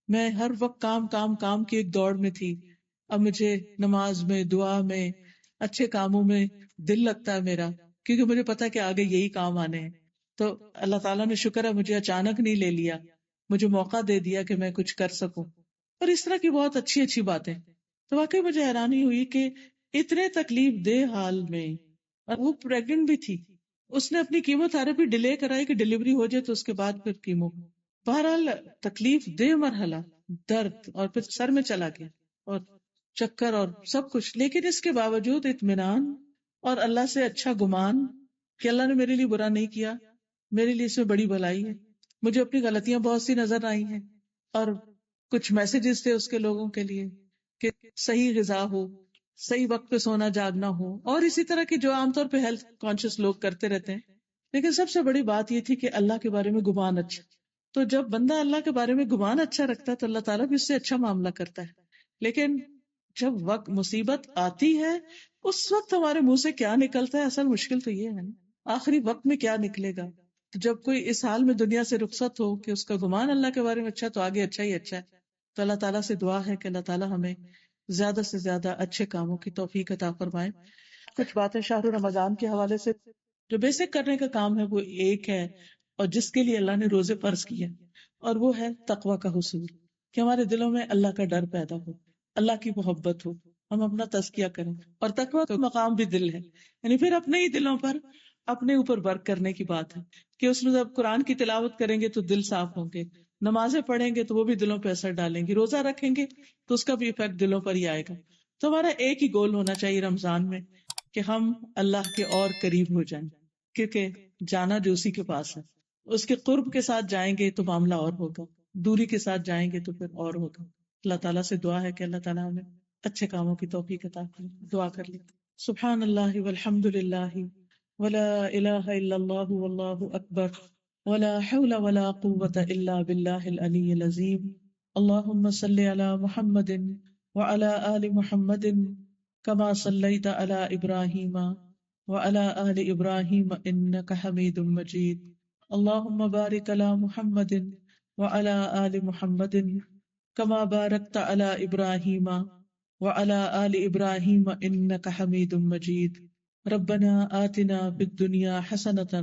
میں ہر وقت کام کام کام کی ایک دوڑ میں تھی، اب مجھے نماز میں، دعا میں، اچھے کاموں میں دل لگتا ہے میرا، کیونکہ مجھے پتا کہ آگے یہی کام آنے ہیں. تو اللہ تعالیٰ نے شکر ہے مجھے اچانک نہیں لے لیا، مجھے موقع دے دیا کہ میں کچھ کر سکوں، اور اس طرح کی بہت اچھی اچھی باتیں. تو واقعی مجھے حیرانی ہوئی کہ اتنے تکلیف دہ حال میں، اور وہ پریگننٹ بھی تھی، اس نے اپنی کیمو تھراپی ڈیلے کرائی کہ ڈلیوری ہو جائے تو اس کے بعد پھر کیمو. بہرحال تکلیف دہ مرحلہ، درد، اور پھر سر میں چلا گیا اور چکر اور سب کچھ، لیکن اس کے باوجود اطمینان اور اللہ سے اچھا گمان کہ اللہ نے میرے لیے برا نہیں کیا، میرے لیے اس میں بڑی بھلائی ہے. مجھے اپنی غلطیاں بہت سی نظر آئی ہیں، اور کچھ میسجز تھے اس کے لوگوں کے لیے کہ صحیح غذا ہو، صحیح وقت پہ سونا جاگنا ہو، اور اسی طرح کی جو عام طور پہ ہیلتھ کانشیس لوگ کرتے رہتے ہیں. لیکن سب سے بڑی بات یہ تھی کہ اللہ کے بارے میں گمان اچھا. تو جب بندہ اللہ کے بارے میں گمان اچھا رکھتا ہے تو اللہ تعالیٰ بھی اس سے اچھا معاملہ کرتا ہے. لیکن جب وقت مصیبت آتی ہے اس وقت ہمارے منہ سے کیا نکلتا ہے، اصل مشکل تو یہ ہے نا، آخری وقت میں کیا نکلے گا. تو جب کوئی اس حال میں دنیا سے رخصت ہو کہ اس کا گمان اللہ کے بارے میں اچھا تو آگے اچھا ہی اچھا ہے. تو اللہ تعالیٰ سے دعا ہے کہ اللہ تعالیٰ ہمیں زیادہ سے زیادہ اچھے کاموں کی توفیق عطا فرمائے. کچھ باتیں شہر رمضان کے حوالے سے جو بیسک کرنے کا کام ہے وہ ایک ہے، اور جس کے لیے اللہ نے روزے فرض کیے، اور وہ ہے تقوی کا حصول، کہ ہمارے دلوں میں اللہ کا ڈر پیدا ہو، اللہ کی محبت ہو، ہم اپنا تزکیہ کریں. اور تقوی کا مقام بھی دل ہے، یعنی پھر اپنے ہی دلوں پر اپنے اوپر ورک کرنے کی بات ہے کہ اس میں جب قرآن کی تلاوت کریں گے تو دل صاف ہوں گے، نمازیں پڑھیں گے تو وہ بھی دلوں پہ اثر ڈالیں گے، روزہ رکھیں گے تو اس کا بھی ایفیکٹ دلوں پر ہی آئے گا. تو ہمارا ایک ہی گول ہونا چاہیے رمضان میں کہ ہم اللہ کے اور قریب ہو جائیں، کیونکہ جانا جو اسی کے پاس ہے، اس کے قرب کے ساتھ جائیں گے تو معاملہ اور ہوگا، دوری کے ساتھ جائیں گے تو پھر اور ہوگا. اللہ تعالیٰ سے دعا ہے کہ اللہ تعالیٰ ہمیں اچھے کاموں کی توفیق عطا کرے. دعا کر لیں. سبحان اللہ والحمد للہ ولا الہ الا اللہ واللہ اکبر ولا حول ولا قوة الا باللہ العلی العظیم. اللہم صلی علی محمد وعلى آل محمد كما صليت على إبراهيم وعلى آل إبراهيم إنك حميد مجيد. اللهم بارك على محمد وعلى آل محمد كما باركت على إبراهيم وعلى آل إبراهيم إنك حميد مجيد. ربنا آتنا في الدنيا حسنة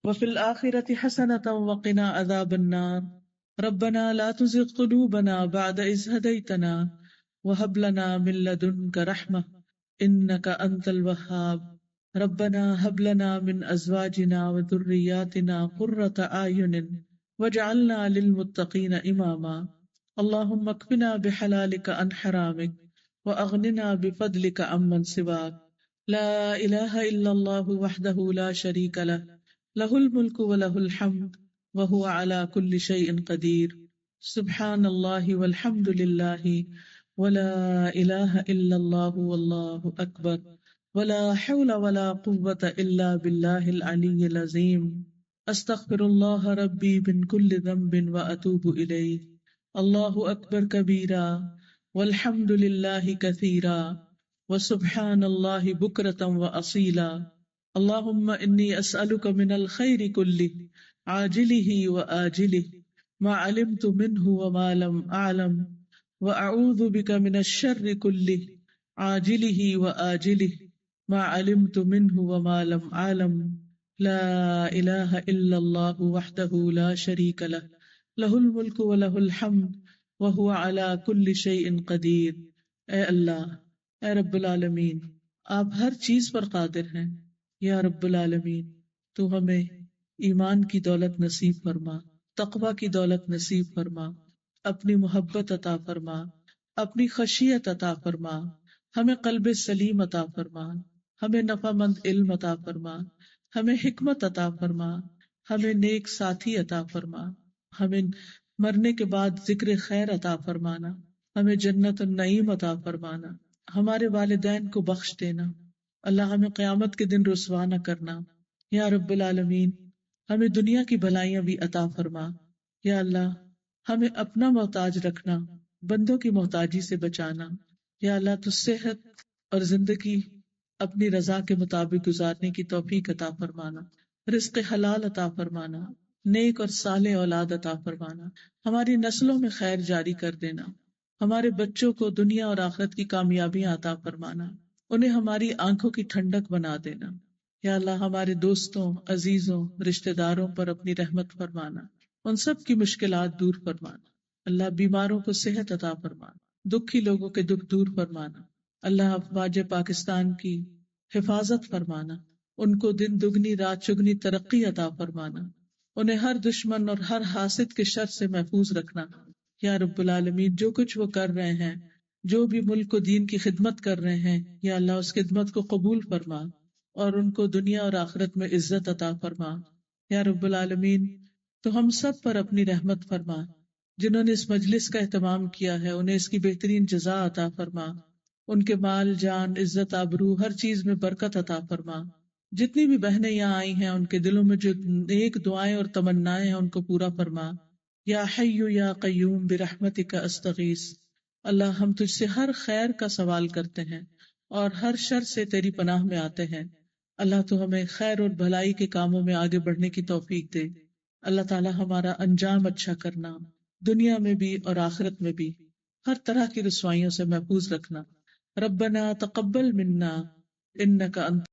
وفي الآخرة حسنة وقنا عذاب النار. ربنا لا تزغ قلوبنا بعد إذ هديتنا وهب لنا من لدنك رحمة إنك أنت الوهاب. ربنا هب لنا من أزواجنا وذرياتنا قرة أعين واجعلنا للمتقين إماما. اللهم اكفنا بحلالك عن حرامك وأغننا بفضلك عمن سواك. لا إله إلا الله وحده لا شريك له له الملك وله الحمد وهو على كل شيء قدير. سبحان الله والحمد لله ولا إله إلا الله والله أكبر ولا حول ولا قوة إلا بالله العلي العظيم. أستغفر الله ربي من كل ذنب وأتوب إليه. الله أكبر كبيرا والحمد لله كثيرا وسبحان الله بكرة وأصيلا. اللهم إني أسألك من الخير كله عاجله وآجله ما علمت منه وما لم أعلم وأعوذ بك من الشر كله عاجله وآجله ما علمت منه وما لم أعلم. لا إله إلا الله وحده لا شريك له له الملك وله الحمد وهو على كل شيء قدير. اے اللہ، اے رب العالمین، آپ ہر چیز پر قادر ہیں. یا رب العالمین، تو ہمیں ایمان کی دولت نصیب فرما، تقوی کی دولت نصیب فرما، اپنی محبت عطا فرما، اپنی خشیت عطا فرما، ہمیں قلب سلیم عطا فرما، ہمیں نفع مند علم عطا فرما، ہمیں حکمت عطا فرما، ہمیں نیک ساتھی عطا فرما، ہمیں مرنے کے بعد ذکر خیر عطا فرمانا، ہمیں جنت النعیم عطا فرمانا، ہمارے والدین کو بخش دینا. اللہ ہمیں قیامت کے دن رسوا نہ کرنا. یا رب العالمین، ہمیں دنیا کی بھلائیاں بھی عطا فرما. یا اللہ، ہمیں اپنا محتاج رکھنا، بندوں کی محتاجی سے بچانا. یا اللہ، تو صحت اور زندگی اپنی رضا کے مطابق گزارنے کی توفیق عطا فرمانا، رزق حلال عطا فرمانا، نیک اور صالح اولاد عطا فرمانا، ہماری نسلوں میں خیر جاری کر دینا، ہمارے بچوں کو دنیا اور آخرت کی کامیابیاں عطا فرمانا، انہیں ہماری آنکھوں کی ٹھنڈک بنا دینا۔ یا اللہ ہمارے دوستوں، عزیزوں، رشتہ داروں پر اپنی رحمت فرمانا، ان سب کی مشکلات دور فرمانا۔ اللہ بیماروں کو صحت عطا فرمانا، دکھی لوگوں کے دکھ دور فرمانا۔ اللہ افواج پاکستان کی حفاظت فرمانا، ان کو دن دگنی رات چگنی ترقی عطا فرمانا، انہیں ہر دشمن اور ہر حاسد کے شر سے محفوظ رکھنا۔ یا رب العالمین، جو کچھ وہ کر رہے ہیں، جو بھی ملک و دین کی خدمت کر رہے ہیں، یا اللہ اس خدمت کو قبول فرما اور ان کو دنیا اور آخرت میں عزت عطا فرما۔ یا رب العالمین، تو ہم سب پر اپنی رحمت فرما، جنہوں نے اس مجلس کا اہتمام کیا ہے انہیں اس کی بہترین جزا عطا فرما، ان کے مال جان عزت آبرو ہر چیز میں برکت عطا فرما۔ جتنی بھی بہنیں یہاں آئی ہیں ان کے دلوں میں جو نیک دعائیں اور تمنائیں ہیں ان کو پورا فرما۔ یا حی یا قیوم برحمتک استغیث، اللہ ہم تجھ سے ہر خیر کا سوال کرتے ہیں اور ہر شر سے تیری پناہ میں آتے ہیں۔ اللہ تو ہمیں خیر اور بھلائی کے کاموں میں آگے بڑھنے کی توفیق دے۔ اللہ تعالی ہمارا انجام اچھا کرنا، دنیا میں بھی اور آخرت میں بھی ہر طرح کی رسوائیوں سے محفوظ رکھنا۔ ربنا تقبل منا انک انت